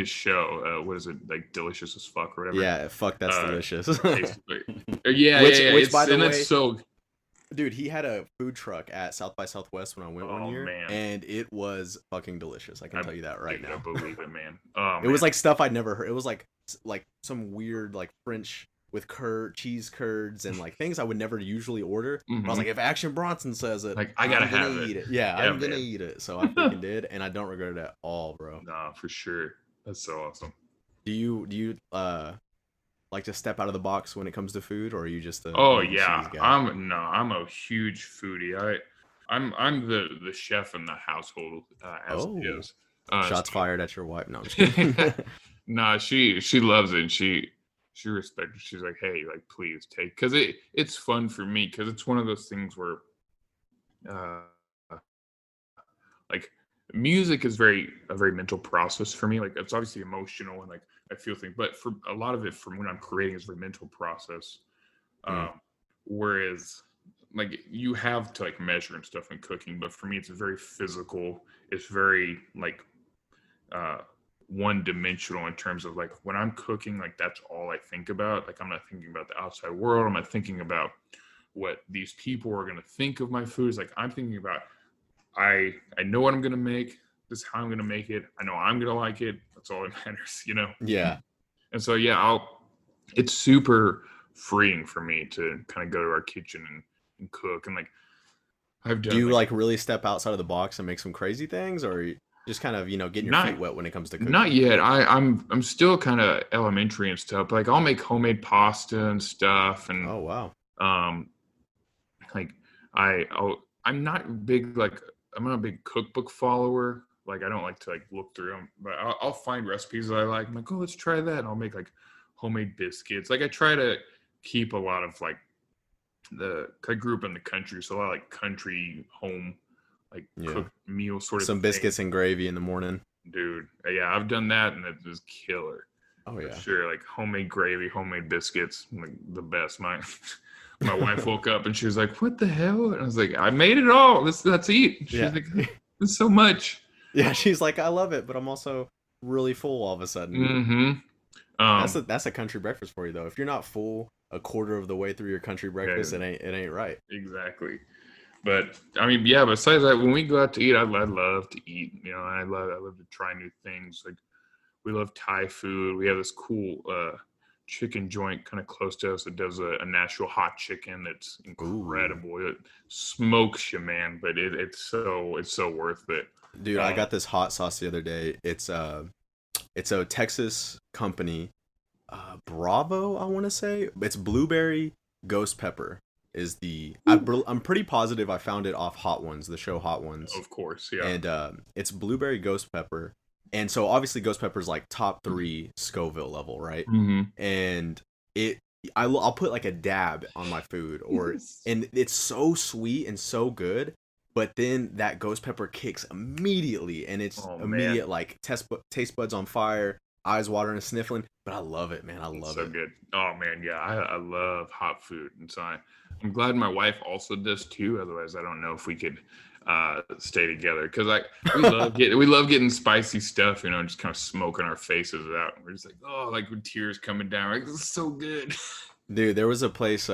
show. What is it, like Delicious as Fuck or whatever? Yeah, fuck, that's delicious. Which by the way, it's so. Dude, he had a food truck at South by Southwest when I went one year, man. and it was fucking delicious. I can tell you that right now. I believe it, man. It was like stuff I'd never heard. It was like some weird like French with cheese curds and like things I would never usually order. I was like, if Action Bronson says it, like I gotta have eat it. Yeah, I'm gonna eat it. So I freaking did, and I don't regret it at all, bro. Nah, for sure. That's so awesome. Do you like to step out of the box when it comes to food, or are you just a yeah, guy? I'm a huge foodie. I'm the chef in the household, as it is. Shots fired at your wife. No, I'm just kidding. Nah, she loves it. And she respects it. She's like, hey, like please take, because it's fun for me, because it's one of those things where like music is a very mental process for me. Like it's obviously emotional and like I feel things, but for a lot of it from when I'm creating is a very mental process. Whereas like you have to like measure and stuff in cooking, but for me it's very physical. It's very like one dimensional in terms of like when I'm cooking, like that's all I think about. Like I'm not thinking about the outside world. I'm not thinking about what these people are going to think of my food. It's like I'm thinking about I know what I'm going to make. This is how I'm going to make it. I know I'm going to like it. That's all that matters, you know? Yeah. And so, yeah, it's super freeing for me to kind of go to our kitchen and cook. And like, I've Do done you like, like really step outside of the box and make some crazy things, or you just kind of, getting your feet not, wet when it comes to not cooking? yet. I'm still kind of elementary and stuff. But like I'll make homemade pasta and stuff. And, Oh, wow. um, like I'm not big, like, I'm not a big cookbook follower. Like I don't like to like look through them, but I'll find recipes that I like. I'm like, oh, let's try that. And I'll make like homemade biscuits. Like I try to keep a lot of like I grew up in the country, so a lot of like country home, like Yeah. cooked meal sort of Some thing. biscuits and gravy in the morning. Dude. Yeah, I've done that and it was killer. Oh, For yeah. sure. Like homemade gravy, homemade biscuits, like the best. My wife woke up and she was like, "What the hell?" And I was like, "I made it all. Let's eat." She's Yeah. like, "It's so much." Yeah, she's like, I love it, but I'm also really full all of a sudden. Mm-hmm. That's a country breakfast for you though. If you're not full a quarter of the way through your country breakfast, Yeah, it ain't right. exactly. But I mean, yeah. Besides that, when we go out to eat, I love to eat. You know, I love to try new things. Like we love Thai food. We have this cool chicken joint kind of close to us that does a natural hot chicken that's Ooh. incredible. It smokes you, man, but it's so worth it. Dude, I got this hot sauce the other day. It's a Texas company, Bravo, I want to say. It's blueberry ghost pepper is I'm pretty positive I found it off Hot Ones, the show Hot Ones. Of course, yeah. And it's blueberry ghost pepper. And so obviously ghost pepper is like top 3 Scoville level, right? Mm-hmm. And I'll put like a dab on my food and it's so sweet and so good. But then that ghost pepper kicks immediately, and it's immediate, man. like taste buds on fire, eyes watering and sniffling. But I love it, man. I love So it. good. Oh man, yeah, I love hot food, and so I'm glad my wife also does too. Otherwise, I don't know if we could stay together because we love getting spicy stuff, you know, just kind of smoking our faces out. We're just like, oh, like with tears coming down. Like, this is so good. Dude, there was a place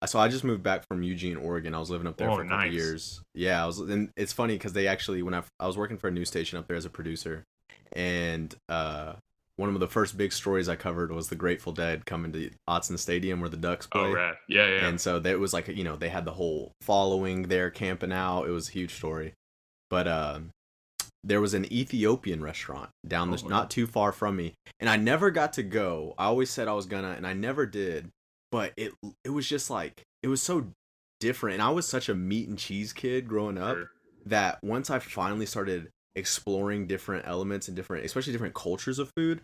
so I just moved back from Eugene, Oregon. I was living up there for a couple nice. years. Yeah, and it's funny because they actually when I was working for a news station up there as a producer, and one of the first big stories I covered was the Grateful Dead coming to Autzen Stadium where the Ducks play. Oh, right. Yeah. And so that was like, they had the whole following there camping out. It was a huge story. But there was an Ethiopian restaurant down not too far from me, and I never got to go. I always said I was gonna, and I never did. But it was just like, it was so different. And I was such a meat and cheese kid growing up that once I finally started exploring different elements and especially different cultures of food,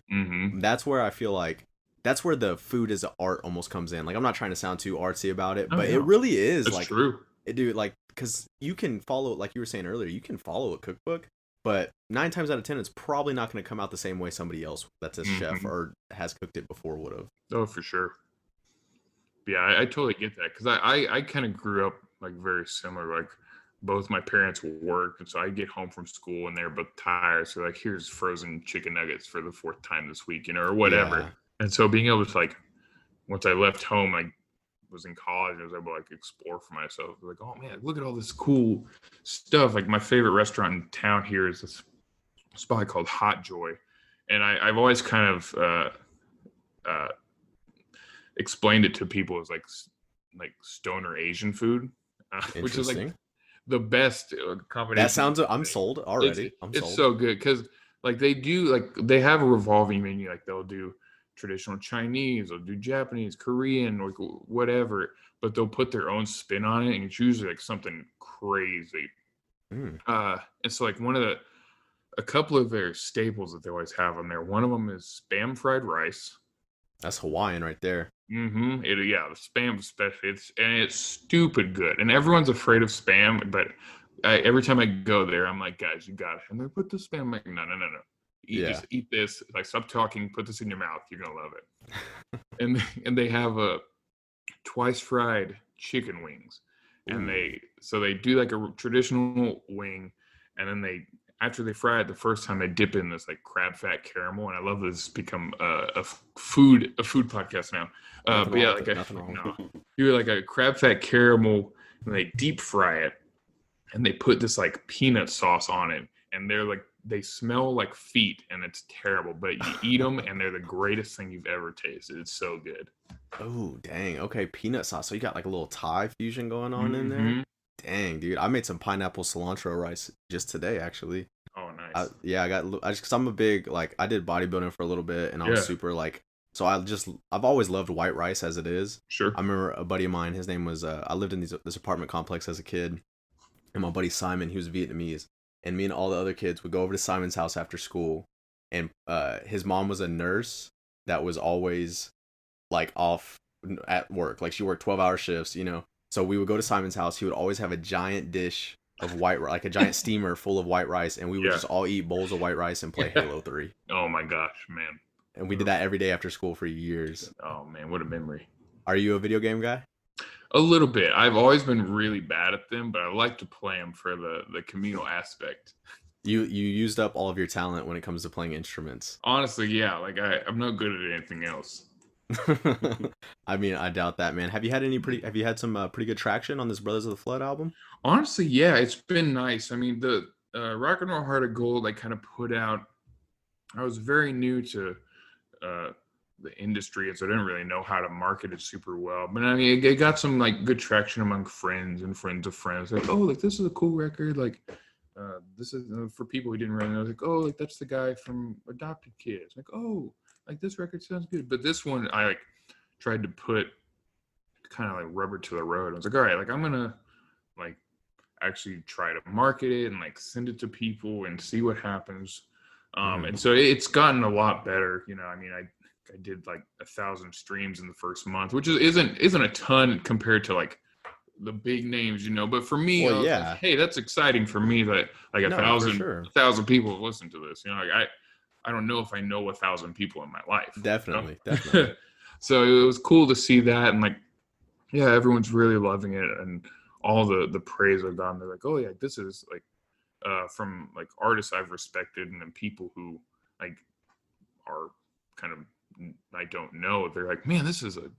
that's where I feel like that's where the food as an art almost comes in. Like, I'm not trying to sound too artsy about it, but it really is. That's like true. Dude, like, because you can follow, like you were saying earlier, you can follow a cookbook, but 9 times out of 10 it's probably not going to come out the same way somebody else that's a chef or has cooked it before would have. Oh, for sure. Yeah, I totally get that because I kind of grew up like very similar. Like both my parents worked, and so I get home from school and they're both tired. So like, here's frozen chicken nuggets for the 4th time this week, you know, or whatever. Yeah. And so being able to like, once I left home, I was in college, I was able to like explore for myself. Like, oh man, look at all this cool stuff. Like my favorite restaurant in town here is this spot called Hot Joy, and I've always kind of explained it to people as like stoner Asian food, which is like the best combination. That sounds, I'm sold already. It's so good because like they have a revolving menu. Like they'll do traditional Chinese, they'll do Japanese, Korean, or whatever, but they'll put their own spin on it, and it's usually like something crazy. And so like a couple of their staples that they always have on there. One of them is Spam fried rice. That's Hawaiian right there. The Spam especially. It's stupid good, and everyone's afraid of Spam. But every time I go there, I'm like, guys, you got it. And they put the Spam. I'm like, no. Just eat this. Like, stop talking. Put this in your mouth. You're gonna love it. and they have a twice fried chicken wings, and they do like a traditional wing, and then they after they fry it the first time, they dip in this like crab fat caramel, and I love this become a food podcast now. Nothing But yeah, wrong with like it. Nothing wrong with no, you like a crab fat caramel, and they deep fry it, and they put this like peanut sauce on it, and they smell like feet, and it's terrible. But you eat them, and they're the greatest thing you've ever tasted. It's so good. Oh, dang. Okay, peanut sauce. So you got like a little Thai fusion going on in there? Mm-hmm. Dang, dude. I made some pineapple cilantro rice just today, actually. Oh, nice. Yeah, because I'm a big, like, I did bodybuilding for a little bit, and I was Yeah. super, like, so I've always loved white rice as it is. Sure. I remember a buddy of mine, his name was, I lived in this apartment complex as a kid, and my buddy Simon, he was Vietnamese, and me and all the other kids would go over to Simon's house after school, and his mom was a nurse that was always, like, off at work. Like, she worked 12-hour shifts, you know? So we would go to Simon's house. He would always have a giant dish of white, like a giant steamer full of white rice, and we would Yeah. just all eat bowls of white rice and play Halo 3. Oh my gosh, man. And we did that every day after school for years. Oh man, what a memory. Are you a video game guy? A little bit. I've always been really bad at them, but I like to play them for the communal aspect. You used up all of your talent when it comes to playing instruments. Honestly, yeah. Like I'm not good at anything else. I mean, I doubt that, man. Have you had some pretty good traction on this Brothers of the Flood album? Honestly, yeah, it's been nice. I mean, the Rock and Roll Heart of Gold, I kind of put out. I was very new to the industry, and so I didn't really know how to market it super well. But I mean, it got some like good traction among friends and friends of friends. Like, oh, like this is a cool record. Like, this is for people who didn't really know. Like, oh, like that's the guy from Adopted Kids. Like, oh, like this record sounds good. But this one, I like tried to put kind of like rubber to the road. I was like, all right, like I'm gonna like actually try to market it and like send it to people and see what happens. And so it's gotten a lot better. You know, I mean, I did like 1,000 streams in the first month, which isn't a ton compared to like the big names, you know. But for me, Well, I was yeah. like, hey, that's exciting for me that like No, for 1,000 sure. 1,000 people have listened to this. You know, like I don't know if I know 1,000 people in my life. Definitely, you know? definitely. So it was cool to see that, and like, yeah, everyone's really loving it, and all the praise I've gotten. They're like, oh yeah, this is like from like artists I've respected, and then people who like are kind of I don't know. They're like, man, this is a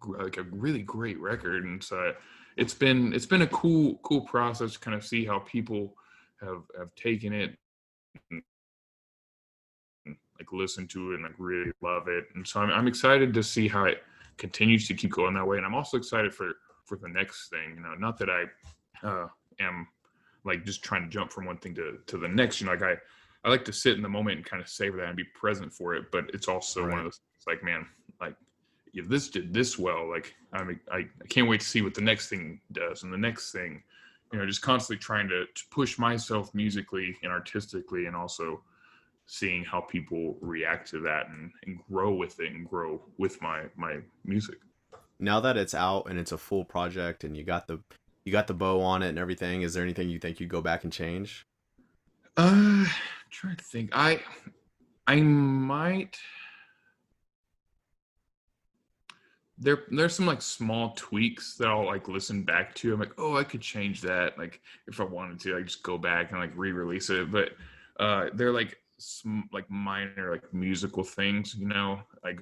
really great record, and so it's been a cool process to kind of see how people have taken it, and like listen to it and like really love it. And so I'm excited to see how it continues to keep going that way. And I'm also excited for the next thing. You know, not that I am like just trying to jump from one thing to the next. You know, like I like to sit in the moment and kind of savor that and be present for it. But it's also one of those things like, man, like if this did this well, like I can't wait to see what the next thing does and the next thing. You know, just constantly trying to push myself musically and artistically, and also seeing how people react to that and grow with it and grow with my music. Now that it's out and it's a full project and you got the bow on it and everything, is there anything you think you'd go back and change? Trying to think. I might. There's some like small tweaks that I'll like listen back to. I'm like, oh, I could change that. Like if I wanted to, like just go back and like re-release it. But they're like like minor like musical things, you know, like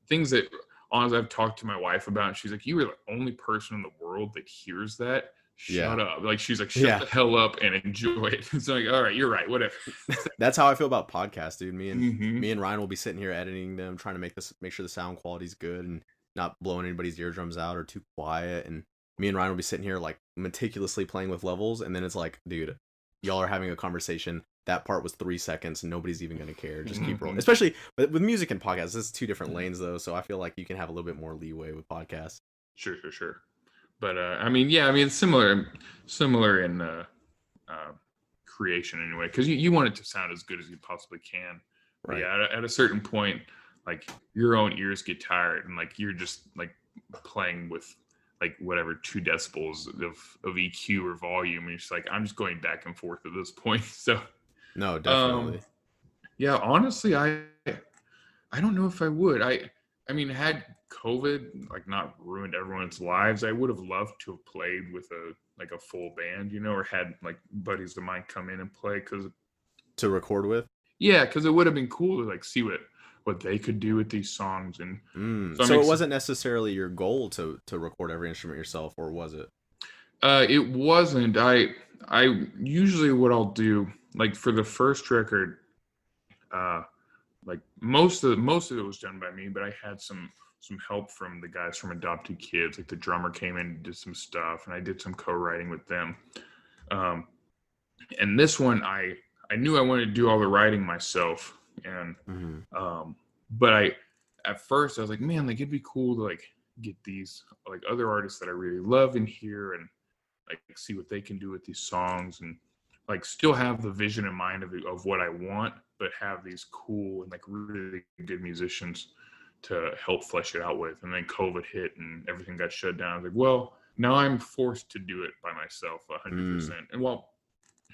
things that honestly I've talked to my wife about, and she's like, you were the only person in the world that hears that. Shut up. Like she's like, shut the hell up and enjoy it. It's like, all right, you're right, whatever. That's how I feel about podcasts, dude. Me and Ryan will be sitting here editing them, trying to make sure the sound quality's good and not blowing anybody's eardrums out or too quiet. And me and Ryan will be sitting here like meticulously playing with levels, and then it's like, dude, y'all are having a conversation. That part was 3 seconds and nobody's even going to care. Just keep rolling. Especially with music and podcasts, it's two different lanes though. So I feel like you can have a little bit more leeway with podcasts. Sure. But I mean, yeah, I mean, it's similar in creation anyway, because you want it to sound as good as you possibly can. Right. But yeah, at a certain point, like your own ears get tired, and like you're just like playing with like whatever 2 decibels of EQ or volume, and you're just like, I'm just going back and forth at this point. So no, definitely. Yeah, honestly, I don't know if I would. I mean, had COVID like not ruined everyone's lives, I would have loved to have played with a full band, you know, or had like buddies of mine come in and play, because to record with. Yeah, because it would have been cool to like see what they could do with these songs, and So it wasn't necessarily your goal to record every instrument yourself, or was it? It wasn't. I usually what I'll do, like for the first record, like most of it was done by me, but I had some help from the guys from Adopted Kids. Like the drummer came in and did some stuff, and I did some co-writing with them. And this one, I knew I wanted to do all the writing myself, and but at first I was like, man, like it'd be cool to like get these like other artists that I really love in here and like see what they can do with these songs, and like still have the vision in mind of what I want, but have these cool and like really good musicians to help flesh it out with. And then COVID hit and everything got shut down. I was like, well, now I'm forced to do it by myself 100%. And while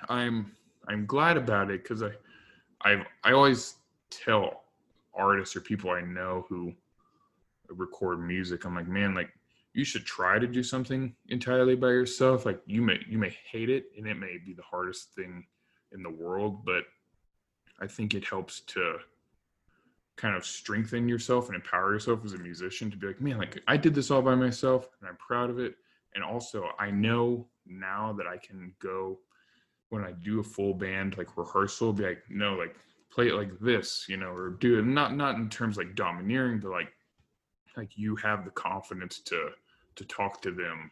I'm glad about it, because I always tell artists or people I know who record music, I'm like, man, like you should try to do something entirely by yourself. Like you may hate it, and it may be the hardest thing in the world, but I think it helps to kind of strengthen yourself and empower yourself as a musician to be like, man, like I did this all by myself and I'm proud of it. And also I know now that I can go when I do a full band like rehearsal, be like, no, like play it like this, you know, or do it not in terms like domineering, but like you have the confidence to talk to them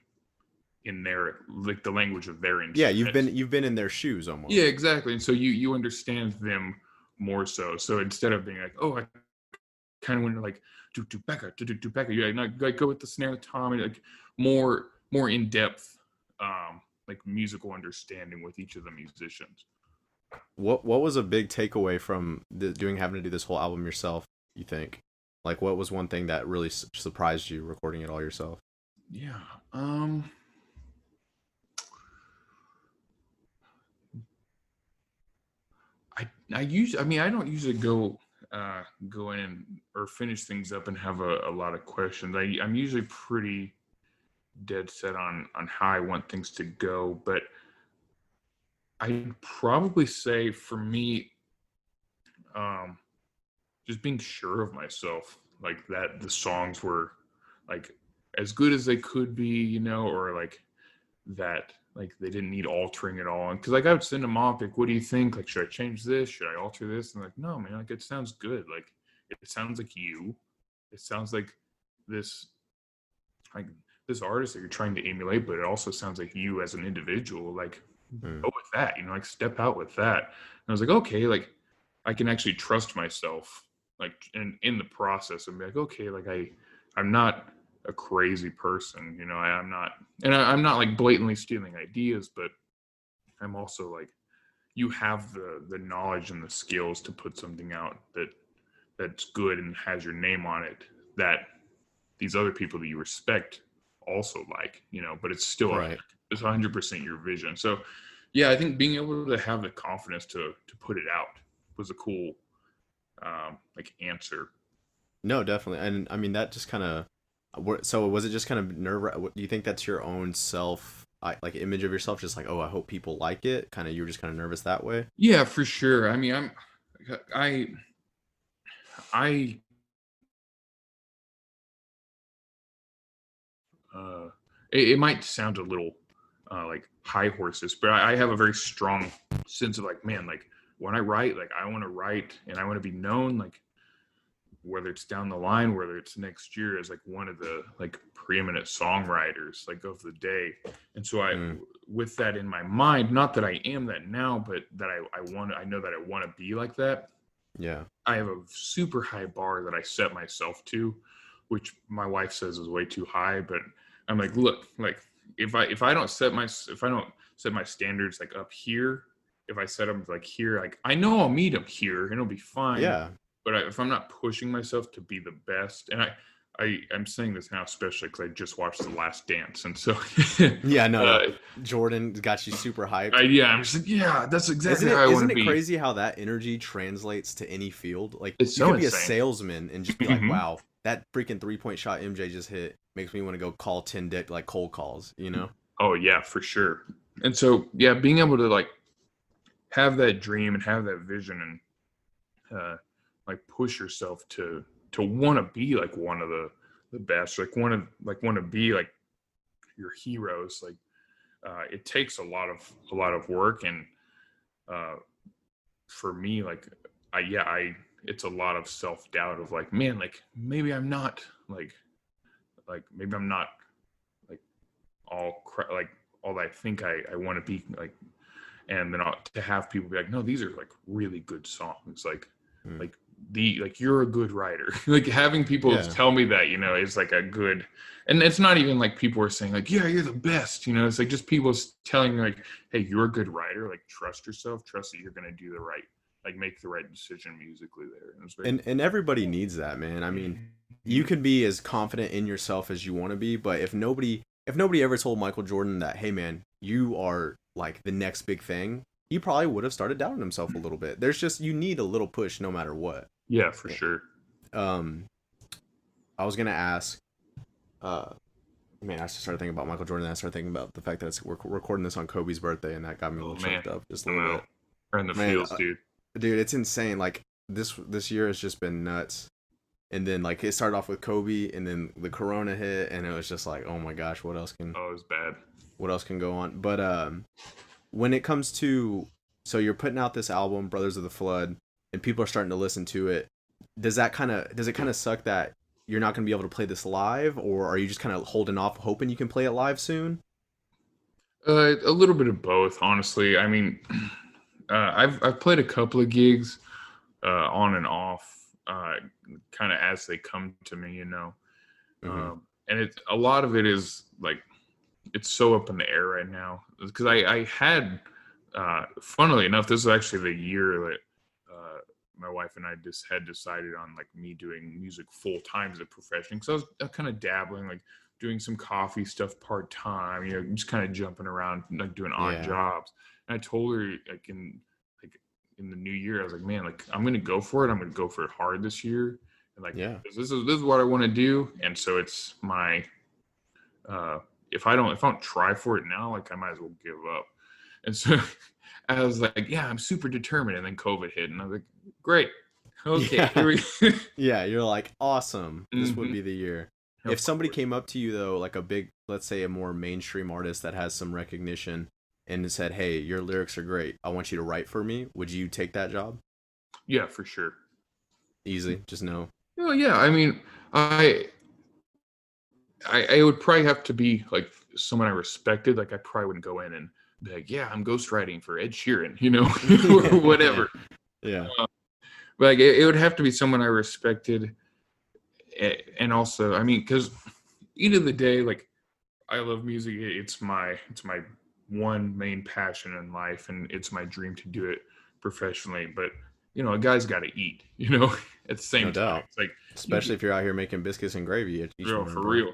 in their like the language of their instrument. Yeah, you've been in their shoes almost. Yeah, exactly. And so you understand them more so. So instead of being like, oh, I kind of want to like do Becca, you like go with the snare, tom, and like more in depth, like musical understanding with each of the musicians. What was a big takeaway from having to do this whole album yourself, you think? Like, what was one thing that really surprised you recording it all yourself? Yeah. I don't usually go in or finish things up and have a lot of questions. I'm usually pretty dead set on how I want things to go, but I'd probably say for me, just being sure of myself, like that the songs were like as good as they could be, you know, or like that like they didn't need altering at all. And because like I would send them off, like, what do you think? Like, should I change this? Should I alter this? And like, no, man, like it sounds good. Like it sounds like you. It sounds like this artist that you're trying to emulate, but it also sounds like you as an individual. Like go with that, you know, like step out with that. And I was like, okay, like I can actually trust myself, like in the process, and be like, okay, like I'm not a crazy person, you know. I'm not like blatantly stealing ideas, but I'm also like, you have the knowledge and the skills to put something out that's good and has your name on it, that these other people that you respect also like, you know, but it's still right. It's 100% your vision. So yeah, I think being able to have the confidence to put it out was a cool like answer. No, definitely. And I mean, that just kind of, so was it just kind of do you think that's your own self, like image of yourself, just like, oh, I hope people like it, kind of, you were just kind of nervous that way? Yeah, for sure. I mean, it might sound a little like high horses, but I have a very strong sense of like, man, like when I write, like I want to write and I want to be known, like whether it's down the line, whether it's next year, as like one of the like preeminent songwriters like of the day. And so with that in my mind, not that I am that now, but that I know that I want to be like that. Yeah. I have a super high bar that I set myself to, which my wife says is way too high, but I'm like, look, like if I don't set my standards like up here, if I set them like here, like I know I'll meet them here and it'll be fine. Yeah. But if I'm not pushing myself to be the best, and I'm saying this now especially because I just watched The Last Dance, and so yeah, no, Jordan got you super hyped. I'm just like, yeah, that's exactly how I want to be. Isn't it crazy how that energy translates to any field? Like it's you so could be insane. A salesman and just be like, wow, that freaking 3-point shot MJ just hit makes me want to go call 10 like cold calls, you know? Oh yeah, for sure. And so yeah, being able to like have that dream and have that vision and like push yourself to want to be like one of the best, like want to be like your heroes. Like it takes a lot of work, and for me, like I it's a lot of self-doubt of like, man, like maybe I'm not like maybe I'm not like like all I think I want to be like. And then to have people be like, no, these are like really good songs, like you're a good writer. Like having people tell me that, is like a good, and it's not even like people are saying like, yeah, you're the best, it's like just people telling me like, hey, you're a good writer, like trust yourself, trust that you're gonna do the right, like make the right decision musically there. And everybody needs that, man. I mean, you can be as confident in yourself as you want to be, but if nobody ever told Michael Jordan that, hey man, you are like the next big thing, he probably would have started doubting himself a little bit. There's just, you need a little push no matter what. Yeah, for sure. I was gonna ask, man, I started thinking about Michael Jordan, and I started thinking about the fact that we're recording this on Kobe's birthday, and that got me a little choked up just a little bit. We're in the fields, dude. Dude, it's insane. Like this year has just been nuts. And then like it started off with Kobe, and then the Corona hit, and it was just like, oh my gosh, what else can? Oh, it was bad. What else can go on? But when it comes to, so you're putting out this album, Brothers of the Flood, and people are starting to listen to it. Does it kind of suck that you're not going to be able to play this live, or are you just kind of holding off, hoping you can play it live soon? A little bit of both, honestly. I mean, I've played a couple of gigs, on and off, kind of as they come to me, and a lot of it is like, it's so up in the air right now, because I had, funnily enough, this is actually the year that my wife and I just had decided on like me doing music full time as a profession. So I was kind of dabbling, like doing some coffee stuff part time, just kind of jumping around, like doing odd jobs. And I told her like in the new year, I was like, man, like I'm gonna go for it. I'm gonna go for it hard this year, and like this is what I want to do. And so it's my if I don't try for it now, like I might as well give up. And so I was like, yeah, I'm super determined. And then COVID hit, and I was like, great, okay, here we go. Yeah, you're like, awesome. This would be the year. If somebody came up to you though, like a big, let's say a more mainstream artist that has some recognition, and said, hey, your lyrics are great, I want you to write for me, would you take that job? Yeah, for sure. Easy, just no. Oh yeah, I mean, I would probably have to be like someone I respected. Like I probably wouldn't go in and be like, yeah, I'm ghostwriting for Ed Sheeran, or whatever. Yeah. But like it would have to be someone I respected. And also, I mean, because end of the day, like I love music. It's my one main passion in life, and it's my dream to do it professionally. But a guy's got to eat, at the same time. It's like, especially if you're out here making biscuits and gravy. For real.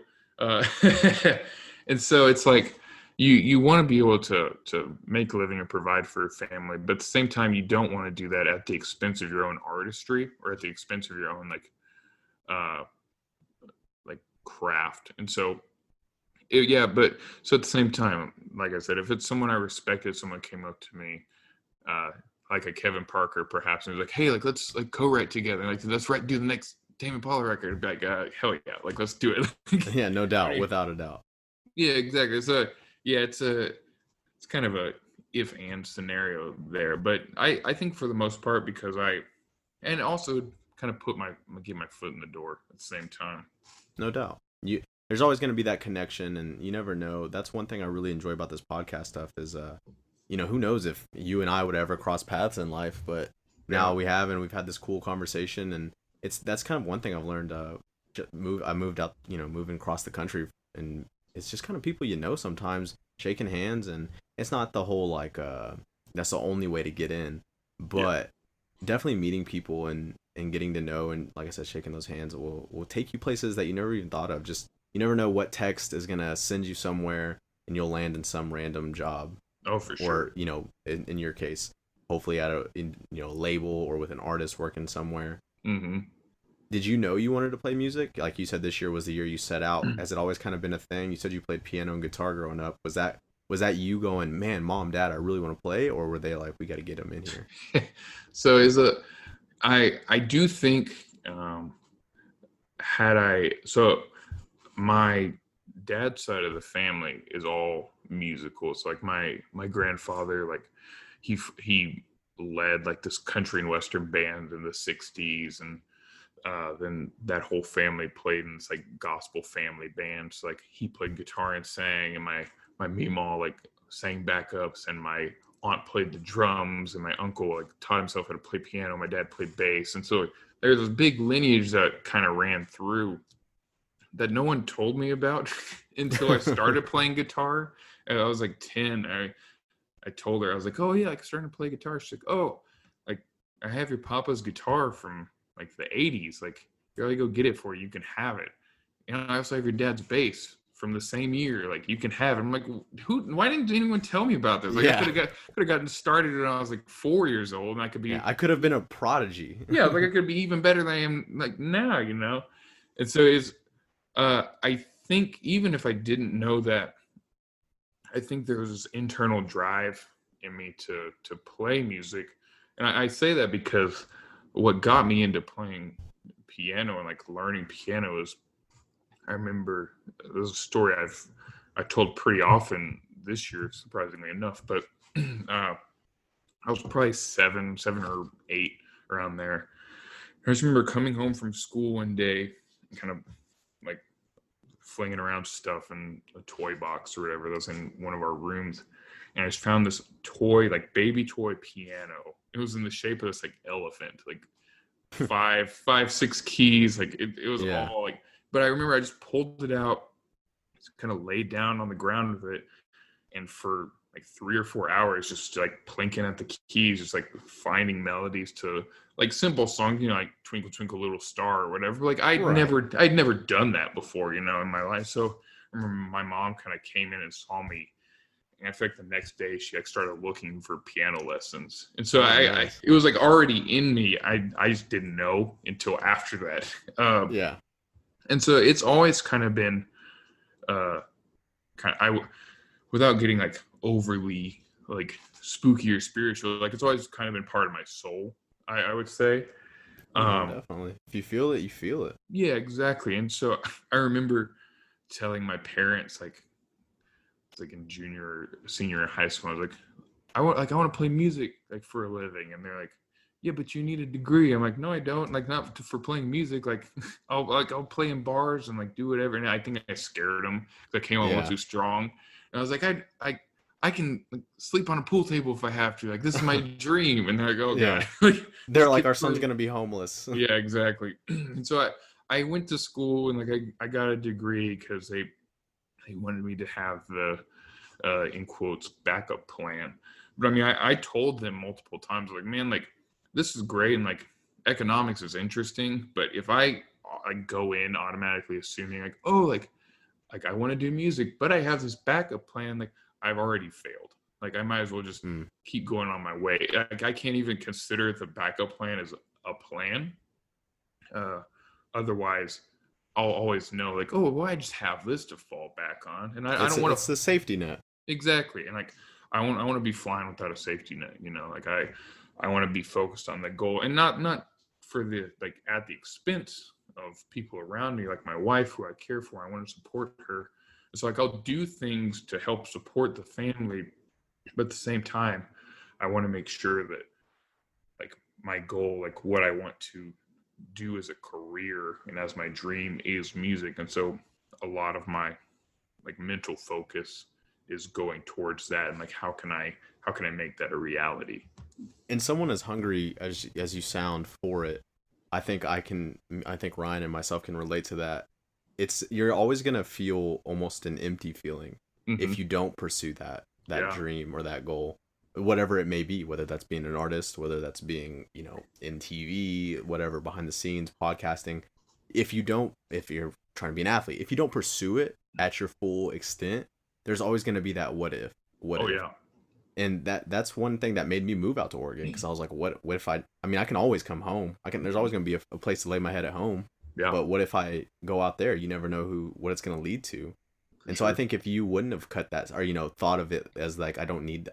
And so it's like you want to be able to make a living and provide for a family, but at the same time, you don't want to do that at the expense of your own artistry or at the expense of your own like craft. And so but so at the same time, like I said, if it's someone I respected, someone came up to me, like a Kevin Parker perhaps, and was like, hey, like let's like co-write together, like let's do the next Tame Impala record, like hell yeah, like let's do it. Yeah, no doubt, without a doubt. Yeah, exactly. So yeah, it's kind of a if and scenario there, but I think for the most part, because and also kind of get my foot in the door at the same time. No doubt. There's always going to be that connection, and you never know. That's one thing I really enjoy about this podcast stuff is, who knows if you and I would ever cross paths in life, but now we have, and we've had this cool conversation, and that's kind of one thing I've learned. I moved out, moving across the country, and it's just kind of people sometimes shaking hands, and it's not the whole like that's the only way to get in, but definitely meeting people and getting to know, and like I said, shaking those hands will take you places that you never even thought of. Just you never know what text is gonna send you somewhere, and you'll land in some random job. Oh, for sure. Or in your case, hopefully at a label or with an artist working somewhere. Mm-hmm. Did you know you wanted to play music? Like you said, this year was the year you set out. Has it always kind of been a thing? You said you played piano and guitar growing up. Was that Was that you going, man, mom, dad, I really want to play, or were they like, we got to get him in here? So I do think my dad's side of the family is all musical. So like my grandfather, like he led like this country and western band in the 60s, and then that whole family played in this like gospel family band. So like he played guitar and sang, and my meemaw like sang backups, and my aunt played the drums, and my uncle like taught himself how to play piano. My dad played bass, and so there's this big lineage that kind of ran through that no one told me about until I started playing guitar. And I was like 10. I told her, I was like, oh yeah, like starting to play guitar. She's like, oh, like I have your papa's guitar from like the 80s. Like, here, I go get it for you. You can have it. And I also have your dad's bass from the same year. Like, you can have it. I'm like, why didn't anyone tell me about this? Like, I could have gotten started when I was like 4 years old, and I could be. Yeah, I could have been a prodigy. Yeah, like I could be even better than I am like now, you know? And so I think even if I didn't know that, I think there was this internal drive in me to play music. And I say that because what got me into playing piano and like learning piano is, I remember there's a story I told pretty often this year, surprisingly enough, but I was probably seven or 8 around there. I just remember coming home from school one day, kind of like flinging around stuff in a toy box or whatever that was in one of our rooms, and I just found this toy, like baby toy piano. It was in the shape of this like elephant, like 6 keys, like it was all like. But I remember I just pulled it out, just kind of laid down on the ground with it, and for like 3 or 4 hours, just like plinking at the keys, just like finding melodies to like simple songs, you know, like Twinkle Twinkle Little Star or whatever. Like I'd never done that before, you know, in my life. So I remember my mom kind of came in and saw me, and I feel like the next day she like started looking for piano lessons. And so it was like already in me. I just didn't know until after that. And so it's always kind of been without getting like overly like spooky or spiritual, like it's always kind of been part of my soul, I would say. Definitely. If you feel it, you feel it. Yeah, exactly. And so I remember telling my parents, like in senior in high school, I was like, I want to play music like for a living. And they're like, yeah, but you need a degree. I'm like, no, I don't. Like, not for playing music. Like, I'll play in bars and like do whatever. And I think I scared them because I came on a little too strong. And I was like, I can like, sleep on a pool table if I have to. Like, this is my dream. And they're like, oh god. Like, they're like, our son's gonna be homeless. Yeah, exactly. And so I went to school and like I got a degree because they wanted me to have the in quotes backup plan. But I mean, I told them multiple times, like, man, like, this is great and like economics is interesting, but if I go in automatically assuming like, oh, like I want to do music, but I have this backup plan, like I've already failed. Like I might as well just keep going on my way. Like I can't even consider the backup plan as a plan. Otherwise, I'll always know like, oh, well, I just have this to fall back on, and I don't want to. It's the safety net. Exactly, and like I want to be flying without a safety net. You know, like I want to be focused on the goal, and not for the like at the expense of people around me, like my wife, who I care for. I want to support her. So like I'll do things to help support the family, but at the same time, I want to make sure that like my goal, like what I want to do as a career and as my dream is music. And so a lot of my like mental focus is going towards that, and like how can I make that a reality. And someone as hungry as you sound for it, I think Ryan and myself can relate to that. You're always going to feel almost an empty feeling if you don't pursue that dream or that goal, whatever it may be, whether that's being an artist, whether that's being, you know, in TV, whatever, behind the scenes, podcasting. If you're trying to be an athlete, if you don't pursue it at your full extent, there's always going to be that what if. Yeah. And that's one thing that made me move out to Oregon, because I was like, what if I mean, I can always come home. There's always going to be a place to lay my head at home. Yeah. But what if I go out there? You never know what it's going to lead to. For And so I sure. think if you wouldn't have cut that, or thought of it as like I don't need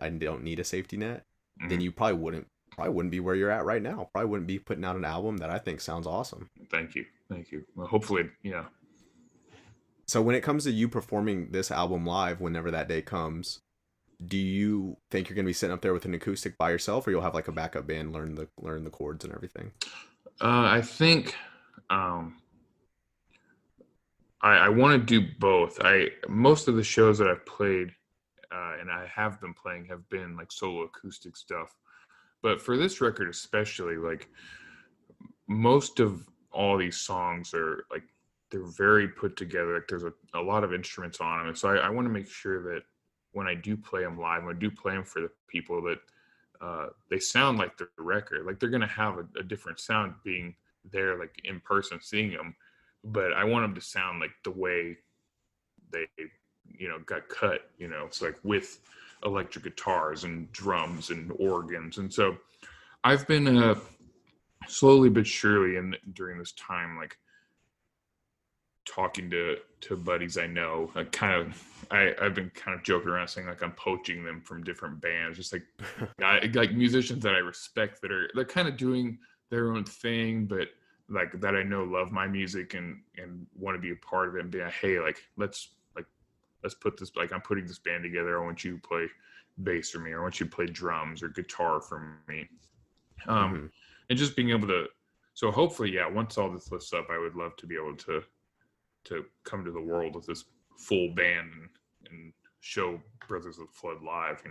a safety net, then Hmm. you probably wouldn't be where you're at right now. Probably wouldn't be putting out an album that I think sounds awesome. Thank you. Thank you. Well, hopefully, yeah. So when it comes to you performing this album live, whenever that day comes, do you think you're gonna be sitting up there with an acoustic by yourself, or you'll have like a backup band learn the chords and everything? I think um, I want to do both. Most of the shows that I've played and I have been playing have been like solo acoustic stuff. But for this record especially, like most of all these songs are like they're very put together. Like there's a lot of instruments on them, and so I want to make sure that when I do play them live, when I do play them for the people, that they sound like the record. Like they're gonna have a different sound being there, like in person, seeing them. But I want them to sound like the way they, got cut. It's like with electric guitars and drums and organs, and so I've been slowly but surely, and during this time, like talking to buddies I know, I've been kind of joking around saying like I'm poaching them from different bands, just like musicians that I respect that they're kind of doing their own thing, but like that I know love my music and want to be a part of it and be like, hey, let's put this, like I'm putting this band together. I want you to play bass for me, or I want you to play drums or guitar for me. Um, Hmm. and just being able to, so hopefully, yeah, once all this lifts up, I would love to be able to come to the world with this full band and show Brothers of the Flood live.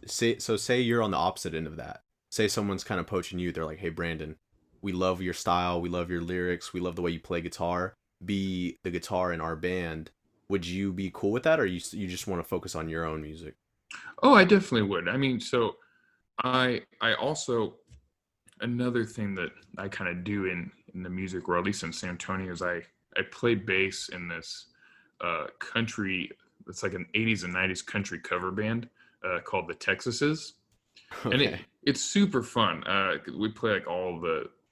Say you're on the opposite end of that. Say someone's kind of poaching you. They're like, "Hey, Brandon, we love your style. We love your lyrics. We love the way you play guitar. Be the guitar in our band." Would you be cool with that, or you just want to focus on your own music? Oh, I definitely would. I mean, so I also, another thing that I kind of do in the music world, at least in San Antonio, is I play bass in this country. It's like an '80s and '90s country cover band called the Texases, and Okay, it's super fun. We play like all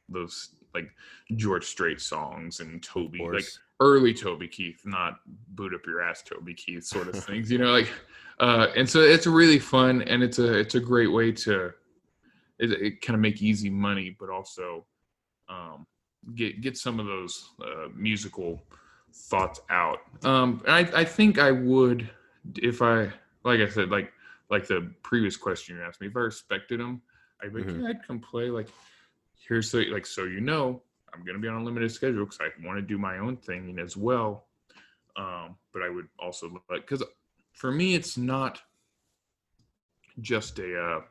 those like George Strait songs and of Toby, like course. early Toby Keith, not boot up your ass Toby Keith sort of things, like. And so it's really fun, and it's a great way to it kind of make easy money, but also um, get some of those musical thoughts out. And I think I would, if I, like I said, like the previous question you asked me, if I respected them, I'd be like, Hmm. yeah, I'd come play. Like here's so I'm gonna be on a limited schedule because I want to do my own thing as well. But I would also like, because for me it's not just a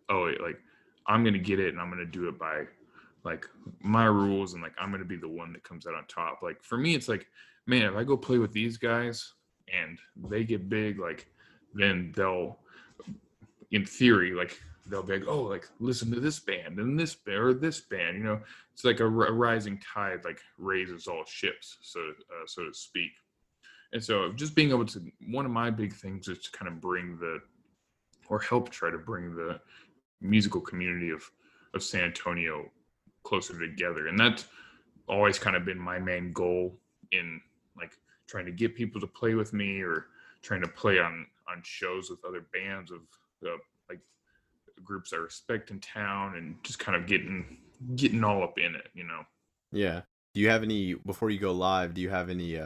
like I'm gonna get it and I'm gonna do it by like my rules, and like I'm gonna be the one that comes out on top. Like for me, it's like, man, if I go play with these guys and they get big, like then they'll, in theory, like they'll be like, oh, like listen to this band and this band or this band. It's like a rising tide, like raises all ships, so to speak. And so just being able to, one of my big things is to kind of bring or help try to bring the musical community of San Antonio closer together, and that's always kind of been my main goal in like trying to get people to play with me or trying to play on shows with other bands of like groups I respect in town, and just kind of getting all up in it. Yeah. Do you have any before you go live? Do you have any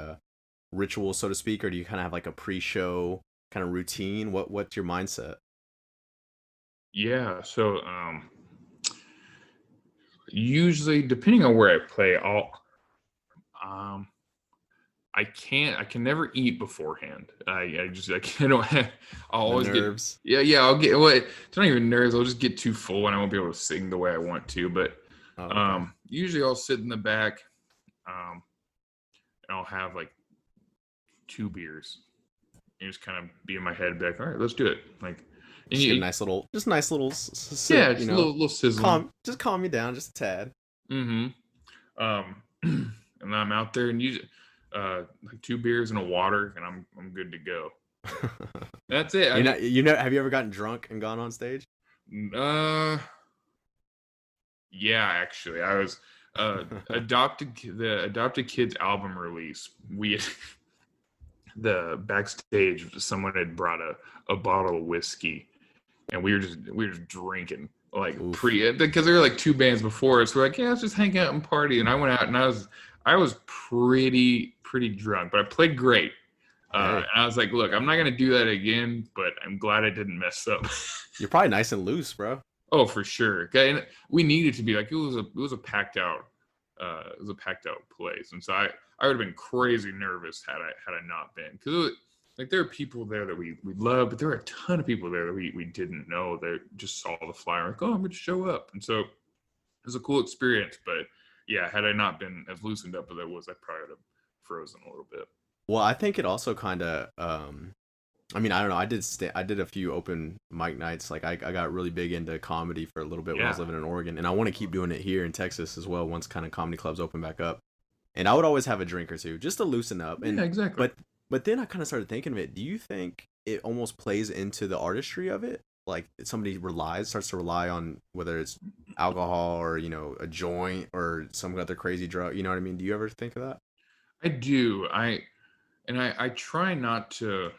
rituals, so to speak, or do you kind of have like a pre-show kind of routine? What's your mindset? Yeah, so usually depending on where I play, um I can never eat beforehand. I just I can't. I'll The always get, nerves. yeah. I'll get, well, it's not even nerves. I'll just get too full and I won't be able to sing the way I want to. But Oh, okay. usually I'll sit in the back, um, and I'll have like 2 beers and just kind of be in my head, be like, all right, let's do it. Like, and Just get a you, nice little yeah, sip, just a little sizzling. calm you down just a tad. Mm-hmm. And then I'm out there and use like 2 beers and a water, and I'm good to go. That's it. I You're mean, not, have you ever gotten drunk and gone on stage? uh, yeah, actually, I was the Adopted Kids album release. We the backstage, someone had brought a bottle of whiskey, and we were just drinking like Oof. pretty, because there were like two bands before us. We're like, yeah, let's just hang out and party. And I went out and I was pretty drunk, but I played great. Hey, And I was like, look, I'm not gonna do that again, but I'm glad I didn't mess up. you're probably nice and loose, bro. Oh, for sure. Okay, and we needed to be like, it was a packed out, it was a packed out place, and so I would have been crazy nervous had I not been, because like there are people there that we love, but there are a ton of people there that we didn't know that just saw the flyer like, oh, I'm going to show up, and so it was a cool experience. But yeah, had I not been as loosened up as I was, I probably would have frozen a little bit. Well, I think it also kind of I mean, I don't know. I did a few open mic nights. Like I got really big into comedy for a little bit when I was Yeah, living in Oregon, and I want to keep doing it here in Texas as well once kind of comedy clubs open back up. And I would always have a drink or two just to loosen up. yeah, And exactly. but then I kind of started thinking of it. Do you think it almost plays into the artistry of it? Like somebody starts to rely on whether it's alcohol or a joint or some other crazy drug. You know what I mean? Do you ever think of that? I do. I try not to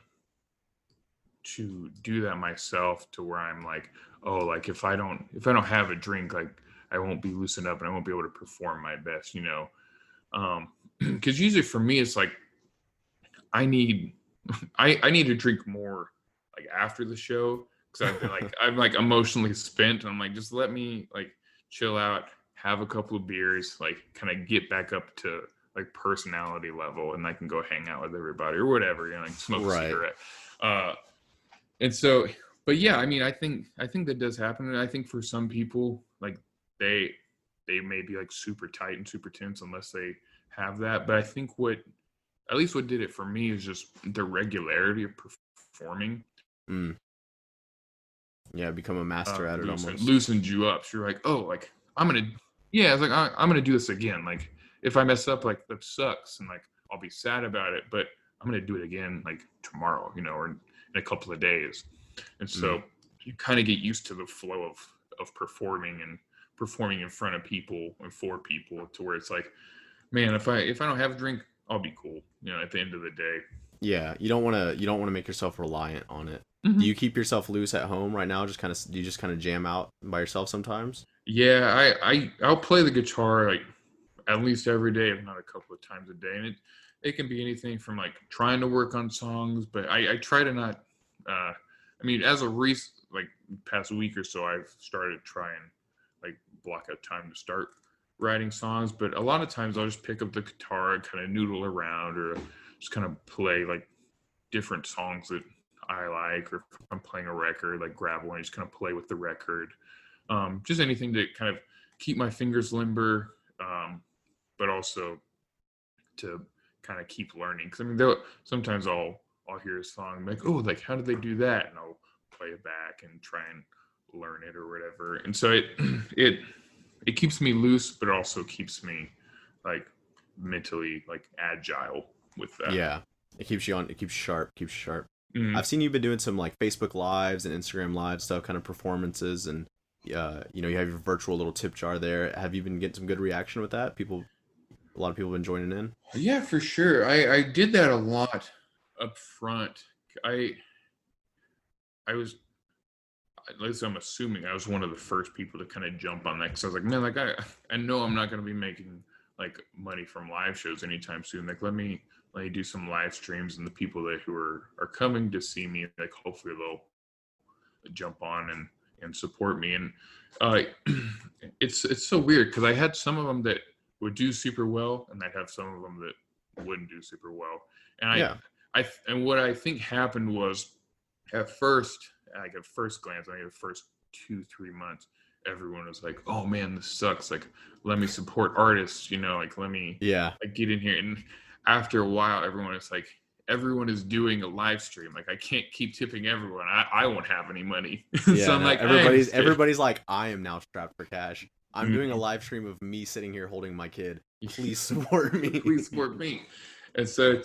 do that myself, to where I'm like, oh, like if I don't have a drink, like I won't be loosened up and I won't be able to perform my best. Because usually for me it's like I need I need to drink more like after the show, because I've been like I'm like emotionally spent, and I'm like, just let me like chill out, have a couple of beers, like kind of get back up to like personality level, and I can go hang out with everybody or whatever, like smoke a Right. cigarette. Uh, and so, but yeah, I mean, I think that does happen, and I think for some people, like they they may be like super tight and super tense unless they have that. But I think what at least what did it for me is just the regularity of performing. Mm. Yeah, become a master at it almost. Loosened you up. So you're like, oh, like I'm gonna, yeah, it's like I'm gonna do this again. Like if I mess up, like that sucks, and like I'll be sad about it, but I'm gonna do it again like tomorrow, or in a couple of days. And Mm. so you kind of get used to the flow of performing and performing in front of people and for people, to where it's like, man, if I don't have a drink, I'll be cool. At the end of the day. Yeah, you don't want to make yourself reliant on it. Do Mhm. you keep yourself loose at home right now? Do you just kind of jam out by yourself sometimes? Yeah, I'll play the guitar like at least every day, if not a couple of times a day, and it can be anything from like trying to work on songs, but I try to not. I mean, as a like past week or so, I've started trying like block out time to start writing songs, but a lot of times I'll just pick up the guitar and kind of noodle around, or just kind of play like different songs that I like, or if I'm playing a record, like grab one, just kind of play with the record. Just anything to kind of keep my fingers limber, but also to kind of keep learning. Because I mean, sometimes I'll hear a song like, oh, like how did they do that, and I'll play it back and try and learn it or whatever. And so it it keeps me loose, but it also keeps me like mentally like agile with that. Yeah, it keeps you on. It keeps you sharp. Keeps you sharp. Mm. I've seen you've been doing some like Facebook lives and Instagram live stuff, kind of performances, and you have your virtual little tip jar there. Have you been getting some good reaction with that? A lot of people have been joining in. Yeah, for sure. I did that a lot up front. I I was, at least I'm assuming, I was one of the first people to kind of jump on that, because I was like, man, like I know I'm not going to be making like money from live shows anytime soon. Like let me do some live streams, and the people who are coming to see me, like hopefully they'll jump on and support me. And uh, it's so weird, because I had some of them that would do super well, and I'd have some of them that wouldn't do super well. And Yeah, and what I think happened was, at first, like at first glance, like the first 2-3 months, everyone was like, "Oh man, this sucks. Like, let me support artists. Like let me yeah, like get in here." And after a while, everyone is doing a live stream. Like I can't keep tipping everyone. I won't have any money. So yeah. I'm No, like, I'm just kidding. everybody's like, I am now strapped for cash. I'm doing a Mhm. live stream of me sitting here holding my kid. Please support me. Please support me. And so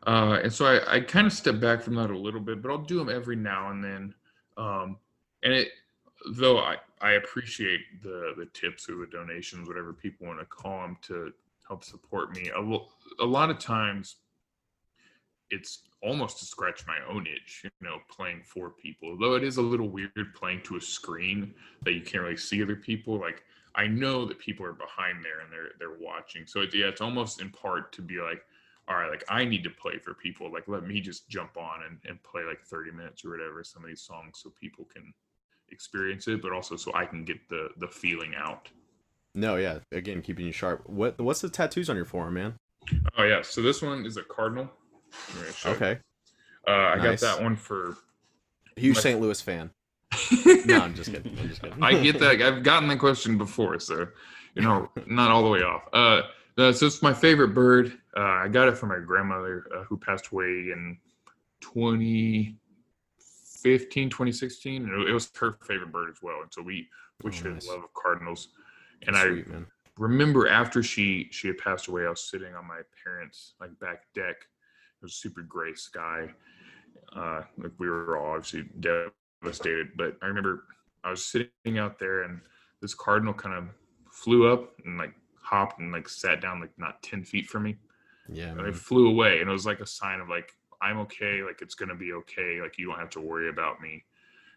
and so I kind of step back from that a little bit, but I'll do them every now and then. And it though I appreciate the tips or the donations, whatever people want to call them, to help support me. A lot of times it's almost to scratch my own itch, playing for people. Though it is a little weird playing to a screen that you can't really see other people. Like I know that people are behind there and they're watching. So it's almost in part to be like, all right, like I need to play for people. Like let me just jump on and play like 30 minutes or whatever some of these songs so people can experience it, but also so I can get the feeling out. No, yeah. Again, keeping you sharp. What's the tattoos on your forearm, man? Oh yeah, so this one is a cardinal. Okay. I Nice. got that one for Huge St. Louis fan. No, I'm just kidding. I get that. I've gotten that question before, so not all the way off. So it's my favorite bird. I got it from my grandmother who passed away in 2015, 2016. It was her favorite bird as well, and so we share nice. the love of cardinals. And Sweet, man. remember after she had passed away, I was sitting on my parents' like back deck. It was super gray sky. Like we were all obviously devastated, but I remember I was sitting out there and this cardinal kind of flew up and like hopped and like sat down like not 10 feet from me. Yeah, and man. it flew away, and it was like a sign of like I'm okay, like it's gonna be okay, like you don't have to worry about me.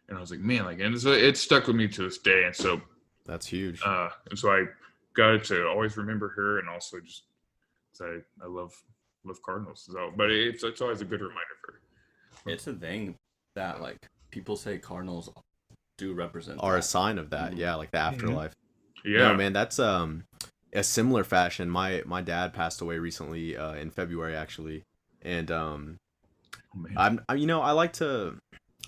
And I was like, man, like, and so it stuck with me to this day. And so that's huge. And so I got to always remember her, and also just I love cardinals. So, but it's always a good reminder for her. It's a thing that like people say cardinals do represent are a sign of that. Yeah, like the afterlife. Yeah, no, man, that's a similar fashion. My dad passed away recently in February actually, and I like to.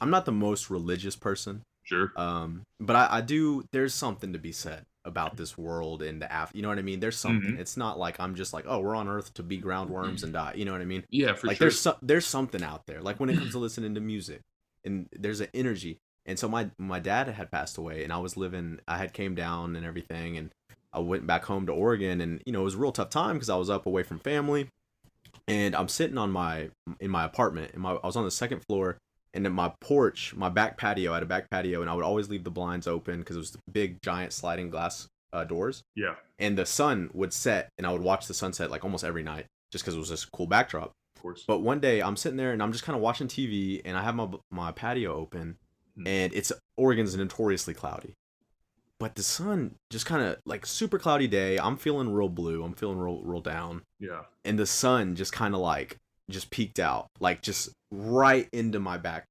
I'm not the most religious person. Sure. But I do. There's something to be said about this world and the after. You know what I mean? There's something. It's not like I'm just like, oh, we're on Earth to be ground worms and die. You know what I mean? Yeah, for like sure. There's something out there. Like when it comes to listening to music, and there's an energy. And so my dad had passed away, and I had came down and everything, and I went back home to Oregon, and it was a real tough time because I was up away from family, and I'm sitting in my apartment, and I was on the second floor. And then my porch, my back patio, I had a back patio, and I would always leave the blinds open because it was big, giant sliding glass doors. Yeah. And the sun would set, and I would watch the sunset like almost every night just because it was this cool backdrop. Of course. But one day I'm sitting there and I'm just kind of watching TV, and I have my patio open, and Oregon's notoriously cloudy. But the sun just kind of like super cloudy day. I'm feeling real blue. I'm feeling real down. Yeah. And the sun just kind of like just peeked out, like just right into my back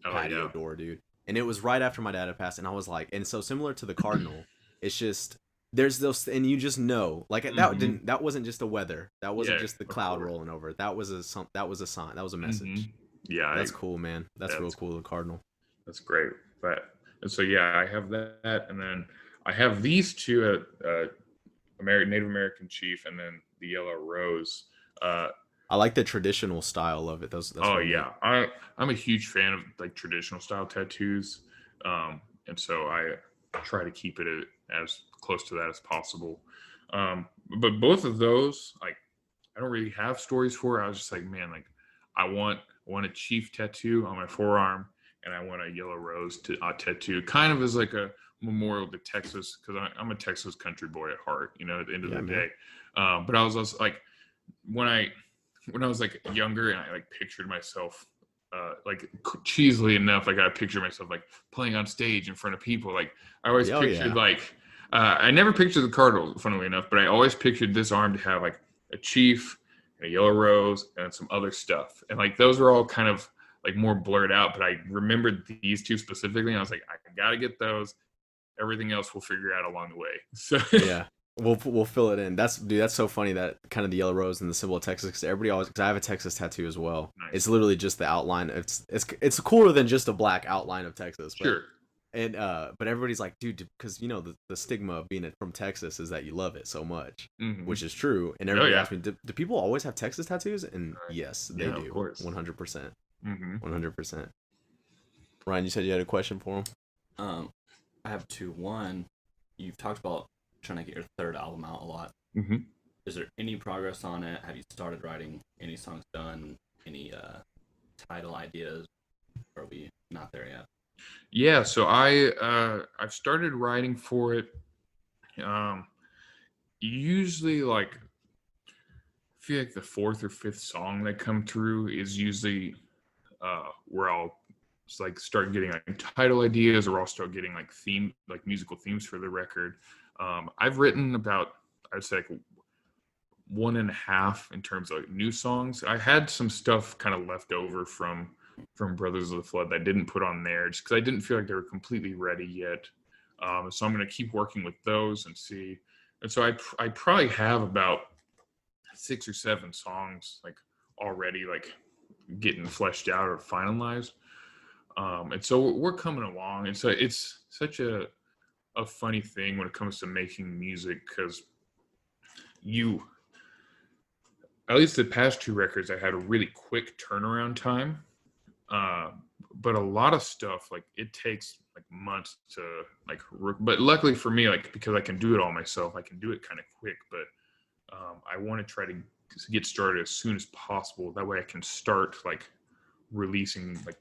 patio door, dude. And it was right after my dad had passed, and I was like, and so similar to the cardinal, it's just there's those, and you just know, like that wasn't just the weather, that wasn't just the cloud rolling over. That was a sign, that was a message. Yeah, that's cool, man. That's real cool. The cardinal. That's great. And so yeah, I have that, and then I have these two Native American chief, and then the yellow rose. I like the traditional style of it. That's yeah. I'm a huge fan of like traditional style tattoos. And so I try to keep it as close to that as possible. But both of those, like, I don't really have stories for. I was just like, man, like I want a chief tattoo on my forearm, and I want a yellow rose tattoo, kind of as like a memorial to Texas, because I'm a Texas country boy at heart, at the end of the day. But I was also like, when I was like younger, and I like pictured myself, like cheesily enough, like I pictured myself like playing on stage in front of people. Like I always pictured I never pictured the cardinal, funnily enough, but I always pictured this arm to have like a chief, a yellow rose, and some other stuff. And like those are all kind of like more blurred out, but I remembered these two specifically, and I was like, I gotta get those. Everything else we'll figure out along the way. So yeah. We'll fill it in. That's so funny, that kind of the yellow rose and the symbol of Texas, because everybody always, because I have a Texas tattoo as well. Nice. It's literally just the outline. It's cooler than just a black outline of Texas. But, sure. And but everybody's like, dude, because the stigma of being from Texas is that you love it so much, which is true. And everybody asks me, do people always have Texas tattoos? And yes, they do. Of course. 100%. 100%. Ryan, you said you had a question for him. I have two. One, you've talked about trying to get your third album out a lot. Is there any progress on it? Have you started writing any songs done? Any title ideas? Or are we not there yet? Yeah, so I've started writing for it. Usually like feel like the fourth or fifth song that come through is usually where I'll like start getting like title ideas, or I'll start getting like musical themes for the record. I've written about, I'd say like one and a half in terms of like new songs. I had some stuff kind of left over from Brothers of the Flood that I didn't put on there just because I didn't feel like they were completely ready yet. So I'm going to keep working with those and see. And so I probably have about 6 or 7 songs like already like getting fleshed out or finalized. And so we're coming along. And so it's such a funny thing when it comes to making music, because at least the past 2 records, I had a really quick turnaround time. But a lot of stuff, like it takes like months to like, but luckily for me, like, because I can do it all myself, I can do it kind of quick, but I want to try to get started as soon as possible. That way I can start like releasing like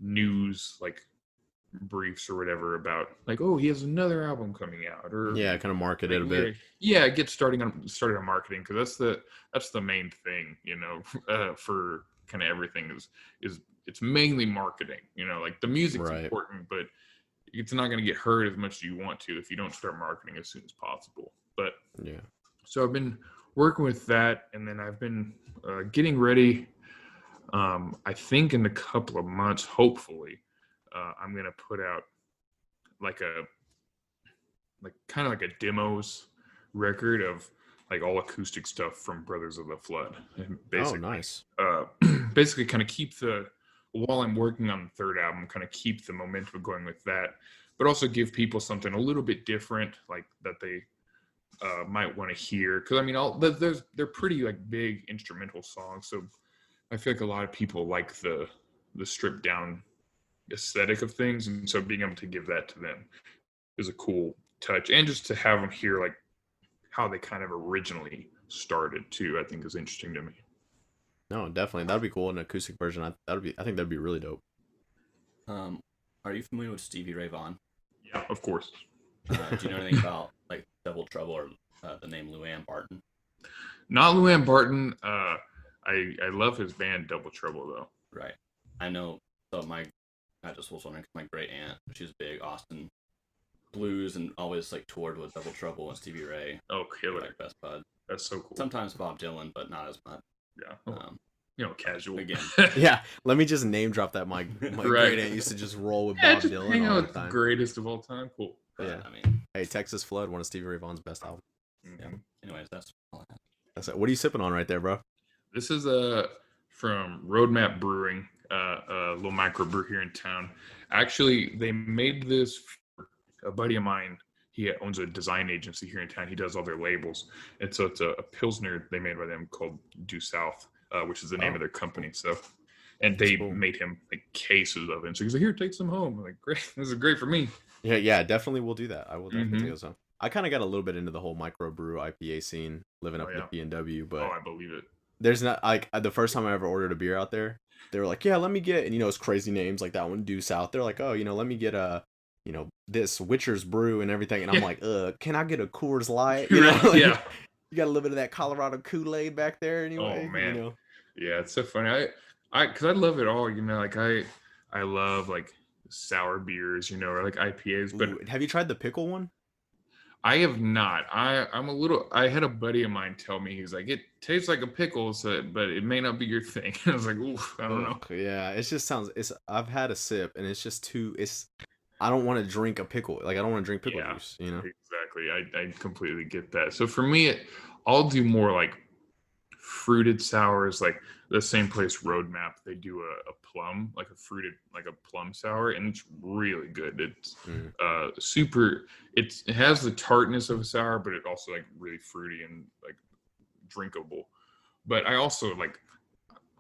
news, like briefs or whatever about like, oh, he has another album coming out, or Yeah, kind of market it a bit. Yeah, get started on marketing, because that's the main thing, for kind of everything is it's mainly marketing. Like the music's important, but it's not going to get heard as much as you want to if you don't start marketing as soon as possible. But yeah, so I've been working with that, and then I've been getting ready. I think in a couple of months, hopefully, I'm gonna put out like kind of like a demos record of like all acoustic stuff from Brothers of the Flood. And basically, nice. Basically, kind of while I'm working on the 3rd album, kind of keep the momentum going with that, but also give people something a little bit different, like that they might want to hear. Because I mean, they're pretty like big instrumental songs, so I feel like a lot of people like the stripped down aesthetic of things, and so being able to give that to them is a cool touch, and just to have them hear like how they kind of originally started too, I think is interesting to me. No, definitely, that'd be cool. An acoustic version, I think that'd be really dope. Are you familiar with Stevie Ray Vaughan? Yeah, of course. Do you know anything about like Double Trouble or the name Luann Barton? Not Luann Barton. I love his band Double Trouble though. Right. I know. So I just was wondering, 'cause my great aunt, she's big Austin blues and always like toured with Double Trouble and Stevie Ray. Oh, killer! Like best bud. That's so cool. Sometimes Bob Dylan, but not as much. Yeah. Casual again. Yeah, let me just name drop that. My great aunt used to just roll with Bob Dylan hang all out the with time. the greatest of all time. Cool. Yeah. I mean, hey, Texas Flood, one of Stevie Ray Vaughan's best albums. Mm-hmm. Yeah. Anyways, that's all I have. That's it. What are you sipping on right there, bro? This is from Roadmap Brewing, a little microbrew here in town. Actually, they made this for a buddy of mine. He owns a design agency here in town. He does all their labels. And so it's a Pilsner they made by them called Due South, which is the name of their company. So, and they made him like cases of it. So he's like, here, take some home. I'm like, great. This is great for me. Yeah, definitely will do that. I will definitely take those home. I kind of got a little bit into the whole microbrew IPA scene living up in the B&W, but I believe it. There's not like the first time I ever ordered a beer out there, they were like, yeah, let me get, and it's crazy names like that one, Due South. They're like, oh, let me get this Witcher's Brew and everything. And I'm like, can I get a Coors Light? Yeah. You got a little bit of that Colorado Kool-Aid back there anyway. Oh, man. Yeah, it's so funny. Because I love it all, like I love like sour beers, or like IPAs. But ooh, have you tried the pickle one? I have not. I had a buddy of mine tell me, he's like, it tastes like a pickle, but it may not be your thing. I was like, ooh, I don't know. Yeah, it just sounds, I've had a sip and it's just I don't want to drink a pickle. Like, I don't want to drink pickle juice, Exactly. I completely get that. So for me, I'll do more like fruited sours, like the same place Roadmap, they do a plum, like a fruited, like a plum sour, and it's really good. It's super, it has the tartness of a sour, but it also like really fruity and like drinkable. But I also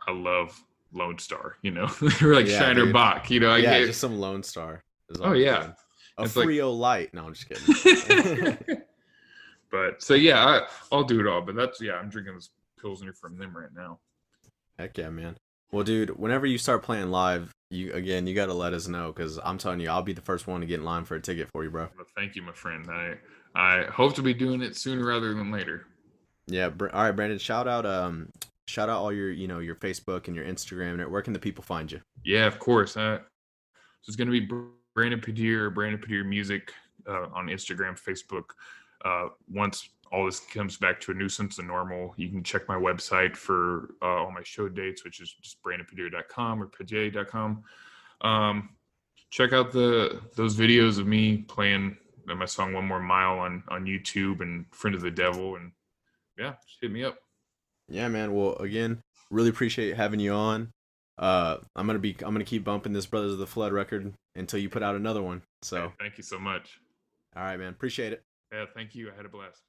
I love Lone Star, or like Shiner Bock, just some Lone Star. Oh yeah. A Frio Light. No, I'm just kidding. But so yeah, I'll do it all. But I'm drinking this Pilsner from them right now. Heck yeah, man. Well, dude, whenever you start playing live, you got to let us know, because I'm telling you, I'll be the first one to get in line for a ticket for you, bro. Well, thank you, my friend. I hope to be doing it sooner rather than later. Yeah. All right, Brandon. Shout out all your your Facebook and your Instagram. And where can the people find you? Yeah, of course. So it's going to be Brandon Padier, Brandon Padier Music on Instagram, Facebook. Once all this comes back to a nuisance and normal, you can check my website for all my show dates, which is just brandonpadier.com or padier.com. Check out those videos of me playing my song One More Mile on YouTube and Friend of the Devil. And yeah, just hit me up. Yeah, man. Well, again, really appreciate having you on. I'm gonna keep bumping this Brothers of the Flood record until you put out another one. So, Thank you so much. all right, man. Appreciate it. Yeah, thank you. I had a blast.